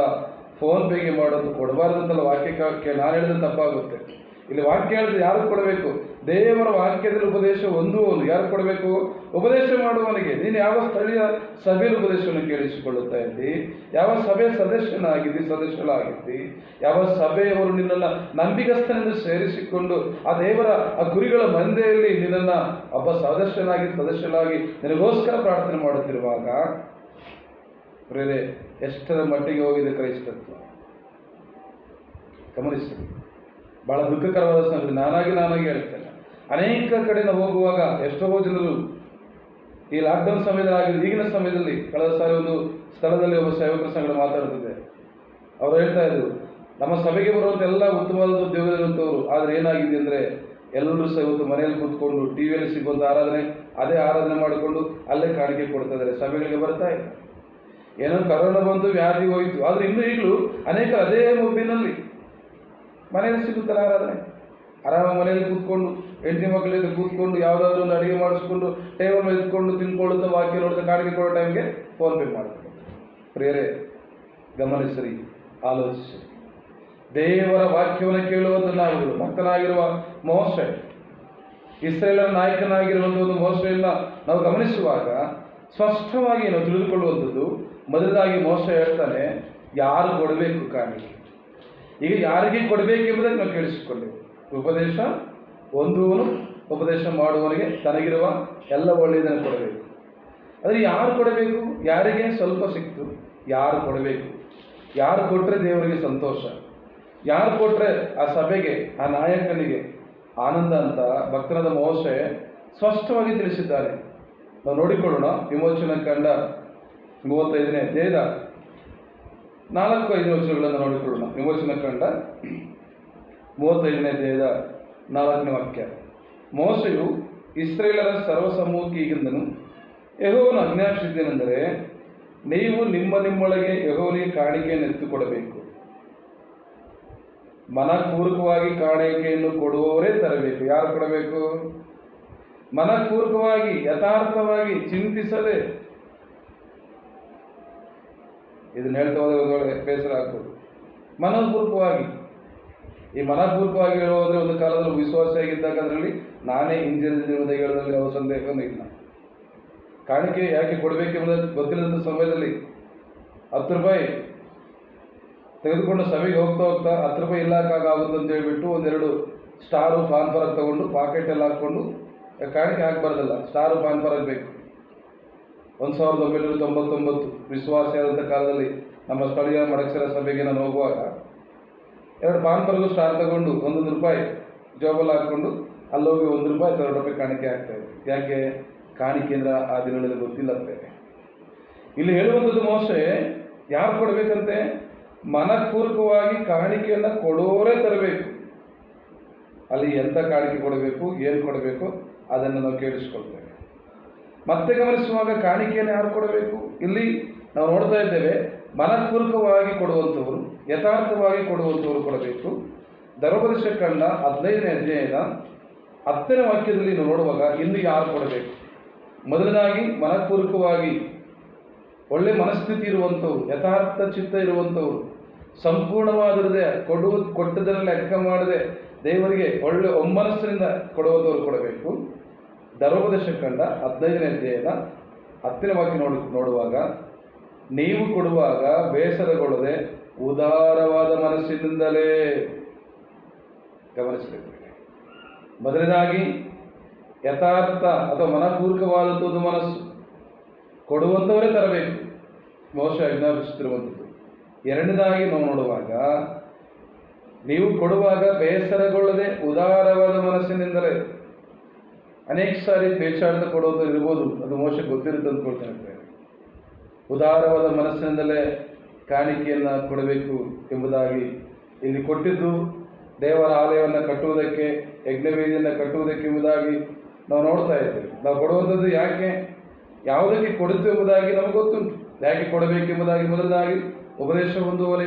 ಫೋನ್ ಪೇಗೆ ಮಾಡೋದು ಕೊಡಬಾರ್ದಂತಲ್ಲ. ವಾಕ್ಯಕ್ಕೆ ನಾನು ಹೇಳಿದ್ರೆ ತಪ್ಪಾಗುತ್ತೆ. ಇಲ್ಲಿ ವಾಕ್ಯ ಹೇಳಿದ್ರೆ ಯಾರು ಕೊಡಬೇಕು? ದೇವರ ವಾಕ್ಯದಲ್ಲಿ ಉಪದೇಶ ಒಂದು ಯಾರು ಕೊಡಬೇಕು? ಉಪದೇಶ ಮಾಡುವವನಿಗೆ. ನೀನು ಯಾವ ಸ್ಥಳೀಯ ಸಭೆಯಲ್ಲಿ ಉಪದೇಶವನ್ನು ಕೇಳಿಸಿಕೊಳ್ಳುತ್ತಾ ಇದ್ದಿ? ಯಾವ ಸಭೆಯ ಸದಸ್ಯನಾಗಿದ್ದಿ? ಯಾವ ಸಭೆಯವರು ನಿನ್ನನ್ನು ನಂಬಿಗಸ್ತನೆಂದು ಸೇರಿಸಿಕೊಂಡು ಆ ದೇವರ ಆ ಕುರಿಗಳ ಮಂದೆಯಲ್ಲಿ ನಿನ್ನನ್ನು ಒಬ್ಬ ಸದಸ್ಯನಾಗಿ ನಿನಗೋಸ್ಕರ ಪ್ರಾರ್ಥನೆ ಮಾಡುತ್ತಿರುವಾಗ ಪ್ರೇರೆ ಎಷ್ಟರ ಮಟ್ಟಿಗೆ ಹೋಗಿದೆ ಕ್ರೈಸ್ತತ್ವ ಗಮನಿಸಿ. ಬಹಳ ದುಃಖಕರವಾದ ಸಂಗತಿ. ನಾನಾಗಿ ಹೇಳ್ತೇನೆ, ಅನೇಕ ಕಡೆ ನಾವು ಹೋಗುವಾಗ ಎಷ್ಟೋ ಜನರು ಈ ಲಾಕ್ಡೌನ್ ಸಮಯದಲ್ಲಿ, ಈಗಿನ ಸಮಯದಲ್ಲಿ, ಕಳೆದ ಸಾರಿ ಒಂದು ಸ್ಥಳದಲ್ಲಿ ಒಬ್ಬ ಸೇವಕರ ಸಂಗಡ ಮಾತಾಡ್ತಿದ್ದೆ. ಅವರು ಹೇಳ್ತಾ ಇದ್ರು, ನಮ್ಮ ಸಭೆಗೆ ಬರುವಂಥ ಎಲ್ಲ ಉತ್ತಮವಾದ ಉದ್ಯೋಗದಲ್ಲಿರುವಂಥವ್ರು, ಆದರೆ ಏನಾಗಿದೆ ಅಂದರೆ ಎಲ್ಲರೂ ಸಹ ಇವತ್ತು ಮನೆಯಲ್ಲಿ ಕೂತ್ಕೊಂಡು ಟಿವಿಯಲ್ಲಿ ಸಿಗುವಂಥ ಅದೇ ಆರಾಧನೆ ಮಾಡಿಕೊಂಡು ಅಲ್ಲೇ ಕಾಣಿಕೆ ಕೊಡ್ತಾ ಇದ್ದಾರೆ, ಸಭೆಗಳಿಗೆ ಬರ್ತಾ ಇಲ್ಲ. ಏನೋ ಕರೋನಾ ಬಂತು, ವ್ಯಾಧಿ ಹೋಯಿತು, ಆದರೆ ಈಗಲೂ ಅನೇಕರು ಅದೇ ಮೊಬೈಲ್ನಲ್ಲಿ ಮನೆಯಲ್ಲಿ ಸಿಗುತ್ತಲ್ಲ ಆರಾಧನೆ, ಆರಾಮ ಮನೆಯಲ್ಲಿ ಕೂತ್ಕೊಂಡು ಹೆಂಡತಿ ಮಕ್ಕಳಿಂದ ಕೂತ್ಕೊಂಡು ಯಾವುದಾದ್ರೂ ಒಂದು ಅಡುಗೆ ಮಾಡಿಸ್ಕೊಂಡು ಟೇಬಲ್ ಮೇಲೆ ಇಟ್ಕೊಂಡು ತಿನ್ಕೊಳ್ಳುತ್ತಾ ವಾಕ್ಯ ನೋಡ್ತಾ ಕಾಣಿಕೆ ಕೊಡೋ ಟೈಮ್ಗೆ ಫೋನ್ ಪೇ ಮಾಡ್ತಾರೆ. ಪ್ರಿಯರೇ ಗಮನಿಸಿರಿ, ಆಲೋಚಿಸಿ. ದೇವರ ವಾಕ್ಯವನ್ನು ಕೇಳುವಂಥ ನಾವುಗಳು ಭಕ್ತನಾಗಿರುವ ಮೋಶೆ, ಇಸ್ರೇಲರ ನಾಯಕನಾಗಿರುವಂಥ ಒಂದು ಮೋಶೆಯನ್ನು ನಾವು ಗಮನಿಸುವಾಗ ಸ್ಪಷ್ಟವಾಗಿ ನಾವು ತಿಳಿದುಕೊಳ್ಳುವಂಥದ್ದು, ಮೊದಲಾಗಿ ಮೋಶೆ ಹೇಳ್ತಾನೆ, ಯಾರು ಕೊಡಬೇಕು ಕಾಣಿಕೆ. ಈಗ ಯಾರಿಗೆ ಕೊಡಬೇಕೆಂಬುದನ್ನು ನಾವು ಕೇಳಿಸಿಕೊಂಡೆವು. ಉಪದೇಶ ಹೊಂದುವನು ಉಪದೇಶ ಮಾಡುವವನಿಗೆ ತನಗಿರುವ ಎಲ್ಲ ಒಳ್ಳೆಯದನ್ನು ಕೊಡಬೇಕು. ಆದರೆ ಯಾರು ಕೊಡಬೇಕು? ಯಾರಿಗೆ ಸ್ವಲ್ಪ ಸಿಕ್ತು, ಯಾರು ಕೊಡಬೇಕು? ಯಾರು ಕೊಟ್ಟರೆ ದೇವರಿಗೆ ಸಂತೋಷ, ಯಾರು ಕೊಟ್ಟರೆ ಆ ಸಭೆಗೆ, ಆ ನಾಯಕನಿಗೆ ಆನಂದ ಅಂತ ಭಕ್ತನಾದ ಮೋಶೆ ಸ್ಪಷ್ಟವಾಗಿ ತಿಳಿಸಿದ್ದಾನೆ. ನಾವು ನೋಡಿಕೊಳ್ಳೋಣ. ವಿಮೋಚನಾ ಕಾಂಡ 35ನೇ ಅಧ್ಯಾಯದ 4-5 ವಚನಗಳನ್ನು ನೋಡಿಕೊಳ್ಳೋಣ. ವಿಮೋಚನಾ ಕಾಂಡ 35ನೇ ಅಧ್ಯಾಯದ 4ನೇ ವಾಕ್ಯ. ಮೋಶೆಯು ಇಸ್ರೇಲರ ಸರ್ವಸಮೂಹಕ್ಕೆ ಹೀಗೆಂದನು, ಯೆಹೋವನ ಆಜ್ಞಾಪಿಸಿದ್ದೇನೆಂದರೆ, ನೀವು ನಿಮ್ಮೊಳಗೆ ಯೆಹೋವನಿಗೆ ಕಾಣಿಕೆಯನ್ನು ಎತ್ತುಕೊಡಬೇಕು. ಮನಪೂರ್ವಕವಾಗಿ ಕಾಣಿಕೆಯನ್ನು ಕೊಡುವವರೇ ತರಬೇಕು. ಯಾರು ಕೊಡಬೇಕು? ಮನಪೂರ್ವಕವಾಗಿ, ಯಥಾರ್ಥವಾಗಿ, ಚಿಂತಿಸದೆ. ಇದನ್ನ ಹೇಳ್ತಾ ಹೋದ್ರೆ ಬೇಸರ ಆಗ್ಬೋದು. ಮನಪೂರ್ವಕವಾಗಿ. ಈ ಮನಪೂರ್ವಕವಾಗಿ ಹೇಳೋದ್ರೆ ಒಂದು ಕಾಲದಲ್ಲಿ ವಿಶ್ವಾಸಿಯಾಗಿದ್ದಾಗ ಅದರಲ್ಲಿ ನಾನೇ ಹಿಂದಿನ ಹೇಳೋದ್ರಲ್ಲಿ ಯಾವ ಸಂದೇಹನೂ ಇಲ್ಲ. ಕಾಣಿಕೆ ಯಾಕೆ ಕೊಡಬೇಕೆಂಬುದು ಗೊತ್ತಿಲ್ಲದಂಥ ಸಮಯದಲ್ಲಿ 10 ರೂಪಾಯಿ ತೆಗೆದುಕೊಂಡು ಸಭೆಗೆ ಹೋಗ್ತಾ $10 ಇಲ್ಲಕ್ಕಾಗುತ್ತೆ ಅಂತ ಹೇಳ್ಬಿಟ್ಟು ಒಂದೆರಡು ಸ್ಟಾರು ಪಾನ್ ಪರಾಗ್ ತಗೊಂಡು ಪಾಕೆಟಲ್ಲಿ ಹಾಕ್ಕೊಂಡು ಕಾಣಿಕೆ ಹಾಕಬಾರ್ದಲ್ಲ, ಸ್ಟಾರು ಪಾನ್ ಪರಾಗ್ ಬೇಕು. 1999 ವಿಶ್ವಾಸಿಯಾದಂಥ ಕಾಲದಲ್ಲಿ ನಮ್ಮ ಸ್ಥಳೀಯ ಮಡಕ್ಸರ ಸಭೆಗೆ ನಾನು ಹೋಗುವಾಗ 2 ಪಾನ್ ಪರಾಗು ಸ್ಟಾರ್ ತಗೊಂಡು $1 ಜೋಬಲ್ಲಿ ಹಾಕ್ಕೊಂಡು ಅಲ್ಲೋಗಿ $1 $2 ಕಾಣಿಕೆ ಆಗ್ತಾಯಿದೆ. ಯಾಕೆ? ಕಾಣಿಕೆ ಅಂದ್ರೆ ಆ ದಿನಗಳಲ್ಲಿ ಗೊತ್ತಿಲ್ಲ. ಇಲ್ಲಿ ಹೇಳುವಂಥದ್ದು ಮೋಶೆ ಯಾರು ಕೊಡಬೇಕಂತೆ? ಮನಪೂರ್ವಕವಾಗಿ ಕಾಣಿಕೆಯನ್ನು ಕೊಡೋರೇ ತರಬೇಕು. ಅಲ್ಲಿ ಎಂಥ ಕಾಣಿಕೆ ಕೊಡಬೇಕು, ಏನು ಕೊಡಬೇಕು ಅದನ್ನು ನಾವು ಕೇಳಿಸ್ಕೊಳ್ತೇವೆ. ಮತ್ತೆ ಗಮನಿಸುವಾಗ ಕಾಣಿಕೆಯನ್ನು ಯಾರು ಕೊಡಬೇಕು? ಇಲ್ಲಿ ನಾವು ನೋಡ್ತಾ ಇದ್ದೇವೆ, ಮನಪೂರ್ವಕವಾಗಿ ಕೊಡುವಂಥವರು, ಯಥಾರ್ಥವಾಗಿ ಕೊಡುವಂಥವರು ಕೊಡಬೇಕು. ಧರ್ಮೋಪದೇಶ ಕಾಂಡ 15ನೇ ಅಧ್ಯಾಯದ 10ನೇ ವಾಕ್ಯದಲ್ಲಿ ನಾವು ನೋಡುವಾಗ ಇನ್ನು ಯಾರು ಕೊಡಬೇಕು? ಮೊದಲನಾಗಿ ಮನಪೂರ್ವಕವಾಗಿ ಒಳ್ಳೆ ಮನಸ್ಥಿತಿ ಇರುವಂಥವ್ರು, ಯಥಾರ್ಥ ಚಿತ್ತ ಇರುವಂಥವ್ರು, ಸಂಪೂರ್ಣವಾದಿರದೆ ಕೊಟ್ಟದನ್ನು ಲೆಕ್ಕ ಮಾಡದೆ ದೇವರಿಗೆ ಒಳ್ಳೆ ಒಮ್ಮನಸ್ಸಿನಿಂದ ಕೊಡುವಂಥವ್ರು ಕೊಡಬೇಕು. ಧರ್ಮೋಪದೇಶ ಕಾಂಡ 15ನೇ ಅಧ್ಯಾಯದ 10ನೇ ವಾಕ್ಯ ನೋಡುವಾಗ, ನೀವು ಕೊಡುವಾಗ ಬೇಸರಗೊಳ್ಳದೆ ಉದಾರವಾದ ಮನಸ್ಸಿನಿಂದಲೇ. ಗಮನಿಸಬೇಕು. ಮೊದಲನೇದಾಗಿ ಯಥಾರ್ಥ ಅಥವಾ ಮನಪೂರ್ವಕವಾದಂಥದ್ದು ಮನಸ್ಸು ಕೊಡುವಂಥವರೇ ತರಬೇಕು. ಮೋಶೆ ಆಜ್ಞಾಪಿಸುತ್ತಿರುವಂಥದ್ದು. ಎರಡನೇದಾಗಿ ನಾವು ನೋಡುವಾಗ, ನೀವು ಕೊಡುವಾಗ ಬೇಸರಗೊಳ್ಳದೆ ಉದಾರವಾದ ಮನಸ್ಸಿನಿಂದಲೇ. ಅನೇಕ ಸಾರಿ ಪೇಚಾಡ್ತ ಕೊಡೋದು ಇರ್ಬೋದು, ಅದು ಮೋಶೆ ಗೊತ್ತಿರುತ್ತೆ ಅಂದ್ಕೊಳ್ತೇನೆ. ಉದಾರವಾದ ಮನಸ್ಸಿನಿಂದಲೇ ಕಾಣಿಕೆಯನ್ನು ಕೊಡಬೇಕು ಎಂಬುದಾಗಿ ಇಲ್ಲಿ ಕೊಟ್ಟಿದ್ದು ದೇವರ ಆಲಯವನ್ನು ಕಟ್ಟುವುದಕ್ಕೆ, ಯಜ್ಞವೇದಿಯನ್ನು ಕಟ್ಟುವುದಕ್ಕೆ ಎಂಬುದಾಗಿ ನಾವು ನೋಡ್ತಾ ಇದ್ದೇವೆ. ನಾವು ಕೊಡುವಂಥದ್ದು ಯಾಕೆ, ಯಾವುದಕ್ಕೆ ಕೊಡುತ್ತೆ ಎಂಬುದಾಗಿ ನಮಗೆ ಗೊತ್ತುಂಟು. ಯಾಕೆ ಕೊಡಬೇಕೆಂಬುದಾಗಿ ಮೊದಲದಾಗಿ ಉಪದೇಶ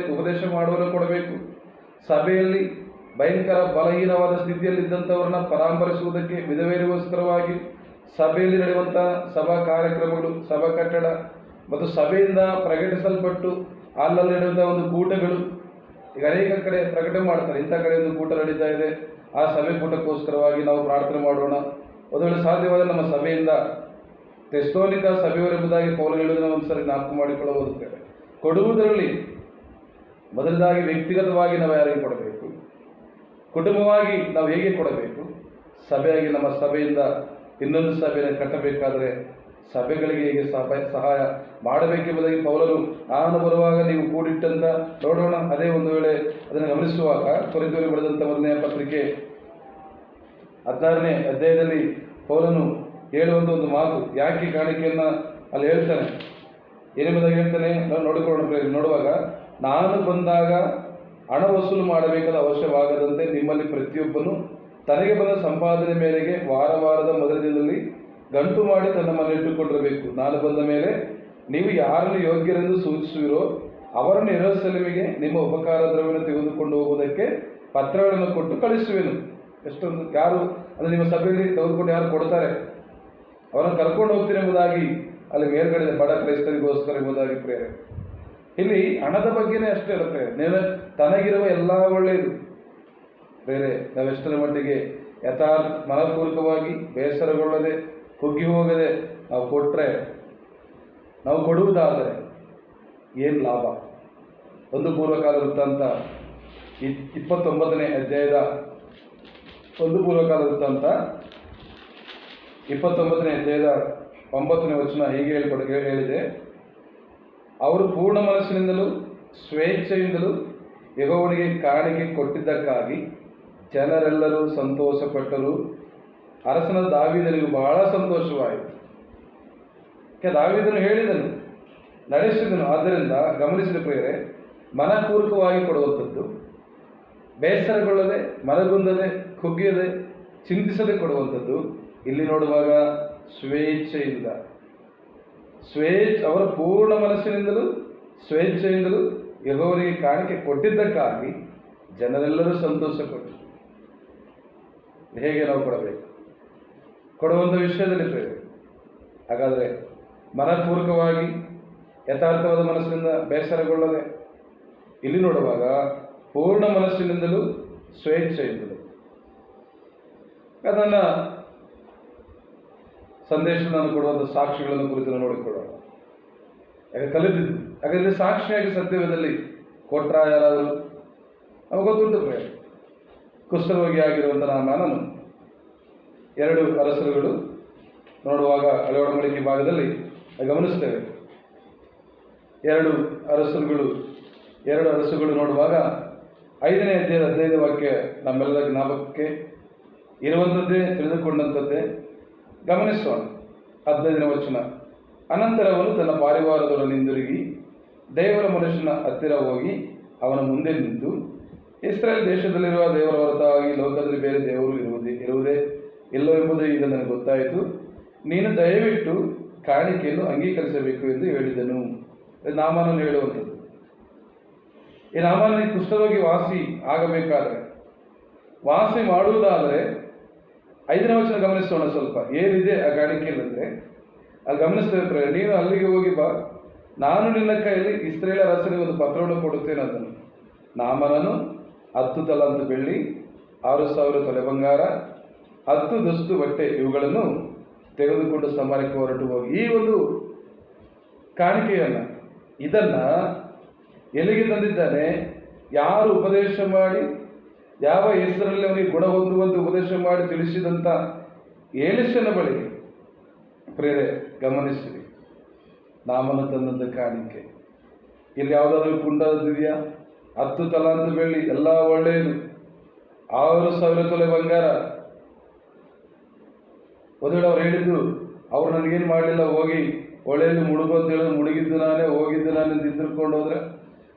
ಮಾಡುವವರ ಕೊಡಬೇಕು. ಸಭೆಯಲ್ಲಿ ಭಯಂಕರ ಬಲಹೀನವಾದ ಸ್ಥಿತಿಯಲ್ಲಿದ್ದಂಥವ್ರನ್ನ ಪರಾಮರಿಸುವುದಕ್ಕೆ, ವಿಧವೆಯರಿಗೋಸ್ಕರವಾಗಿ ಸಭೆಯಲ್ಲಿ ನಡೆಯುವಂಥ ಸಭಾ ಕಾರ್ಯಕ್ರಮಗಳು, ಸಭಾ ಕಟ್ಟಡ ಮತ್ತು ಸಭೆಯಿಂದ ಪ್ರಕಟಿಸಲ್ಪಟ್ಟು ಅಲ್ಲಲ್ಲಿ ನಡೆಯುವಂಥ ಒಂದು ಕೂಟಗಳು, ಈಗ ಅನೇಕ ಕಡೆ ಪ್ರಕಟಣೆ ಮಾಡ್ತಾರೆ, ಇಂಥ ಕಡೆ ಒಂದು ಕೂಟ ನಡೀತಾ ಇದೆ, ಆ ಸಭೆ ಕೂಟಕ್ಕೋಸ್ಕರವಾಗಿ ನಾವು ಪ್ರಾರ್ಥನೆ ಮಾಡೋಣ. ಒಂದು ವೇಳೆ ಸಾಧ್ಯವಾದ ನಮ್ಮ ಸಭೆಯಿಂದ ತೆಸ್ತೋನಿಕ ಸಭೆಯವರೆಂಬುದಾಗಿ ಪೌಲ ಹೇಳುವುದನ್ನು ಒಂದ್ಸರಿ ಜ್ಞಾಪಕ ಮಾಡಿಕೊಳ್ಳಬಹುದು. ಕೊಡುವುದರಲ್ಲಿ ಮೊದಲದಾಗಿ ವ್ಯಕ್ತಿಗತವಾಗಿ ನಾವು ಯಾರಿಗೆ ಕೊಡಬೇಕು, ಕುಟುಂಬವಾಗಿ ನಾವು ಹೇಗೆ ಕೊಡಬೇಕು, ಸಭೆಯಾಗಿ ನಮ್ಮ ಸಭೆಯಿಂದ ಇನ್ನೊಂದು ಸಭೆಯನ್ನು ಕಟ್ಟಬೇಕಾದರೆ ಸಭೆಗಳಿಗೆ ಹೇಗೆ ಸಹಾಯ ಮಾಡಬೇಕೆಂಬುದಾಗಿ ಪೌಲರು ನಾನು ಬರುವಾಗ ನೀವು ಕೂಡಿಟ್ಟಂತ ನೋಡೋಣ. ಅದೇ ಒಂದು ವೇಳೆ ಅದನ್ನು ಗಮನಿಸುವಾಗ ಕೊರಿಂಥರಿಗೆ ಬರೆದಂಥ ಮೊದಲನೆಯ ಪತ್ರಿಕೆ 16ನೇ ಅಧ್ಯಾಯದಲ್ಲಿ ಪೌಲನು ಹೇಳುವಂಥ ಒಂದು ಮಾತು, ಯಾಕೆ ಕಾಣಿಕೆಯನ್ನು ಅಲ್ಲಿ ಹೇಳ್ತಾನೆ, ಏನೆಂಬುದಾಗಿ ಹೇಳ್ತಾನೆ ನಾವು ನೋಡುವಾಗ, ನಾನು ಬಂದಾಗ ಹಣ ವಸೂಲು ಮಾಡಬೇಕಾದ ಅವಶ್ಯವಾಗದಂತೆ ನಿಮ್ಮಲ್ಲಿ ಪ್ರತಿಯೊಬ್ಬನು ತನಗೆ ಬಂದ ಸಂಪಾದನೆ ಮೇರೆಗೆ ವಾರದ ಮೊದಲ ದಿನದಲ್ಲಿ ಗಂಟು ಮಾಡಿ ತನ್ನ ಮನೆಯಿಟ್ಟುಕೊಂಡಿರಬೇಕು. ನಾನು ಬಂದ ಮೇಲೆ ನೀವು ಯಾರನ್ನು ಯೋಗ್ಯರೆಂದು ಸೂಚಿಸುವಿರೋ ಅವರನ್ನು ಯೆರೂಸಲೇಮಿಗೆ ನಿಮ್ಮ ಉಪಕಾರ ದ್ರವ್ಯವನ್ನು ತೆಗೆದುಕೊಂಡು ಹೋಗುವುದಕ್ಕೆ ಪತ್ರಗಳನ್ನು ಕೊಟ್ಟು ಕಳಿಸುವೆನು. ಎಷ್ಟೊಂದು ಯಾರು ಅಂದರೆ ನಿಮ್ಮ ಸಭೆಯಲ್ಲಿ ತೆಗೆದುಕೊಂಡು ಯಾರು ಕೊಡ್ತಾರೆ ಅವರನ್ನು ಕರ್ಕೊಂಡು ಹೋಗ್ತೀನಿ ಎಂಬುದಾಗಿ ಅಲ್ಲಿ ಮೇಲ್ಗಡೆ ಬಡ ಕ್ರೈಸ್ತರಿಗೋಸ್ಕರ ಎಂಬುದಾಗಿ ಪ್ರೇರಣೆ. ಇಲ್ಲಿ ಹಣದ ಬಗ್ಗೆನೇ ಅಷ್ಟೇ ಇರುತ್ತೆ. ತನಗಿರುವ ಎಲ್ಲ ಒಳ್ಳೆಯದು. ಬೇರೆ ನಾವೆಷ್ಟರ ಮಟ್ಟಿಗೆ ಮನಪೂರ್ವಕವಾಗಿ ಬೇಸರಗೊಳ್ಳದೆ ಕುಗ್ಗಿ ಹೋಗದೆ ನಾವು ಕೊಟ್ಟರೆ, ನಾವು ಕೊಡುವುದಾದರೆ ಏನು ಲಾಭ? ಒಂದು ಪೂರ್ವಕಾಲ ವೃತ್ತಾಂತ 29ನೇ ಅಧ್ಯಾಯದ ಒಂದು ಪೂರ್ವಕಾಲ ವೃತ್ತಾಂತ 29ನೇ ಅಧ್ಯಾಯದ 9ನೇ ವಚನ ಹೀಗೆ ಹೇಳಿದೆ, ಅವರು ಪೂರ್ಣ ಮನಸ್ಸಿನಿಂದಲೂ ಸ್ವೇಚ್ಛೆಯಿಂದಲೂ ಯೆಹೋವನಿಗೆ ಕಾಣಿಕೆ ಕೊಟ್ಟಿದ್ದಕ್ಕಾಗಿ ಜನರೆಲ್ಲರೂ ಸಂತೋಷಪಟ್ಟರು. ಅರಸನ ದಾವೀದನಿಗೂ ಬಹಳ ಸಂತೋಷವಾಯಿತು. ದಾವೀದನು ಹೇಳಿದನು, ನಡೆಸಿದನು. ಆದ್ದರಿಂದ ಗಮನಿಸಿದ ಪ್ರಿಯರೇ, ಮನಪೂರ್ವಕವಾಗಿ ಕೊಡುವಂಥದ್ದು, ಬೇಸರಗೊಳ್ಳದೆ, ಮನಗುಂದದೆ, ಕುಗ್ಗಿಯದೆ, ಚಿಂತಿಸದೆ ಕೊಡುವಂಥದ್ದು. ಇಲ್ಲಿ ನೋಡುವಾಗ ಸ್ವೇಚ್ಛೆಯಿಂದ, ಅವರ ಪೂರ್ಣ ಮನಸ್ಸಿನಿಂದಲೂ ಸ್ವೇಚ್ಛೆಯಿಂದಲೂ ಯೆಹೋವನಿಗೆ ಕಾಣಿಕೆ ಕೊಟ್ಟಿದ್ದಕ್ಕಾಗಿ ಜನರೆಲ್ಲರೂ ಸಂತೋಷಪಟ್ಟರು. ಹೇಗೆ ನಾವು ಕೊಡಬೇಕು? ಕೊಡುವಂಥ ವಿಷಯದಲ್ಲಿ ಪ್ರೇರಣೆ. ಹಾಗಾದರೆ ಮನಪೂರ್ವಕವಾಗಿ ಯಥಾರ್ಥವಾದ ಮನಸ್ಸಿನಿಂದ ಬೇಸರಗೊಳ್ಳದೆ, ಇಲ್ಲಿ ನೋಡುವಾಗ ಪೂರ್ಣ ಮನಸ್ಸಿನಿಂದಲೂ ಸ್ವೇಚ್ಛೆಯಿಂದಲೂ. ನನ್ನ ಸಂದೇಶ ನಾನು ಕೊಡುವಂಥ ಸಾಕ್ಷಿಗಳನ್ನು ಕುರಿತು ನೋಡಿಕೊಳ್ಳೋಣ. ಯಾಕೆ ಕಲಿತಿದ್ದು, ಹಾಗಾದರೆ ಸಾಕ್ಷಿಯಾಗಿ ಸತ್ಯವೇದದಲ್ಲಿ ಕೊಟ್ರ ಯಾರಾದರೂ ನಮಗೆ ಗೊತ್ತುಂಟು ಪ್ರೇರಣೆ. ಕುಷ್ಠರೋಗಿ ಆಗಿರುವಂಥ ನಾಮಾನನು 2 ಅರಸರುಗಳು ನೋಡುವಾಗ ಹಳೆ ಒಡಂಬಡಿಕೆ ಭಾಗದಲ್ಲಿ ಗಮನಿಸ್ತೇವೆ. 2 ಅರಸುಗಳು ನೋಡುವಾಗ 5ನೇ ಅಧ್ಯಾಯದ 15ನೇ ವಾಕ್ಯ ನಮ್ಮೆಲ್ಲರ ಜ್ಞಾಪಕಕ್ಕೆ ಇರುವಂಥದ್ದೇ, ತಿಳಿದುಕೊಂಡಂಥದ್ದೇ. ಗಮನಿಸೋಣ. 15ನೇ ವಚನ, ಅನಂತರ ಅವನು ತನ್ನ ಪಾರಿವಾರದೊಡನೆ ಹಿಂದಿರುಗಿ ದೇವರ ಮನುಷ್ಯನ ಹತ್ತಿರ ಹೋಗಿ ಅವನ ಮುಂದೆ ನಿಂತು, ಇಸ್ರಾಯೇಲ್ ದೇಶದಲ್ಲಿರುವ ದೇವರ ಹೊರತಾಗಿ ಲೋಕದಲ್ಲಿ ಬೇರೆ ದೇವರು ಇರುವುದೇ ಇಲ್ಲೋ ಎಂಬುದು ಈಗ ನನಗೆ ಗೊತ್ತಾಯಿತು. ನೀನು ದಯವಿಟ್ಟು ಕಾಣಿಕೆಯನ್ನು ಅಂಗೀಕರಿಸಬೇಕು ಎಂದು ಹೇಳಿದನು. ನಾಮಾನನು ಹೇಳುವಂಥದ್ದು. ಈ ನಾಮಾನ ಕುಷ್ಠರೋಗಿ ವಾಸಿ ಆಗಬೇಕಾದರೆ, ವಾಸಿ ಮಾಡುವುದಾದರೆ 5ನೇ ವಚನ ಗಮನಿಸೋಣ. ಸ್ವಲ್ಪ ಏನಿದೆ ಆ ಕಾಣಿಕೆಯಲ್ಲಂದರೆ ಅಲ್ಲಿ ಗಮನಿಸ್ತೇವೆ. ನೀನು ಅಲ್ಲಿಗೆ ಹೋಗಿ ಬಾ, ನಾನು ನಿನ್ನ ಕೈಯಲ್ಲಿ ಇಸ್ರಾಯೇಲ್ ಅರಸನಿಗೆ ಒಂದು ಪತ್ರವನ್ನು ಕೊಡುತ್ತೇನೆ ಅಂದನು. ನಾಮಾನನು 10 ತಲಾಂತು ಬೆಳ್ಳಿ, 6,000 ತೊಲೆ ಬಂಗಾರ, 10 ದುಸ್ತು ಬಟ್ಟೆ ಇವುಗಳನ್ನು ತೆಗೆದುಕೊಂಡು ಸಮಾರ್ಯಕ್ಕೆ ಹೊರಟು ಹೋಗಿ. ಈ ಒಂದು ಕಾಣಿಕೆಯನ್ನು ಇದನ್ನು ಎಲ್ಲಿಗೆ ತಂದಿದ್ದಾನೆ? ಯಾರು ಉಪದೇಶ ಮಾಡಿ, ಯಾವ ಹೆಸರಲ್ಲಿ ಅವನಿಗೆ ಗುಣ ಹೊಂದುವಂತೆ ಉಪದೇಶ ಮಾಡಿ ತಿಳಿಸಿದಂಥ ಏಲಿಷನ ಬಳಿಗೆ ಪ್ರೇರೆ ಗಮನಿಸಿರಿ, ನಾಮನು ತಂದದ್ದು ಕಾಣಿಕೆ. ಇಲ್ಲಿ ಯಾವುದಾದ್ರೂ ಕುಂಡದಿದೆಯಾ? 10 ತಲಾಂತು ಬೆಳ್ಳಿ, ಎಲ್ಲ ಒಳ್ಳೆಯದು. 6,000 ತೊಲೆ ಬಂಗಾರ. ಒಂದು ವೇಳೆ ಅವ್ರು ಹೇಳಿದ್ದು, ಅವ್ರು ನನಗೇನು ಮಾಡಲಿಲ್ಲ, ಹೋಗಿ ಒಳ್ಳೆಯದು ಮುಳುಗು ಅಂತ ಹೇಳಿ ಮುಳುಗಿದ್ದು ನಾನೇ, ಹೋಗಿದ್ದು ನಾನು ತಿದ್ದುಕೊಂಡು ಹೋದ್ರೆ.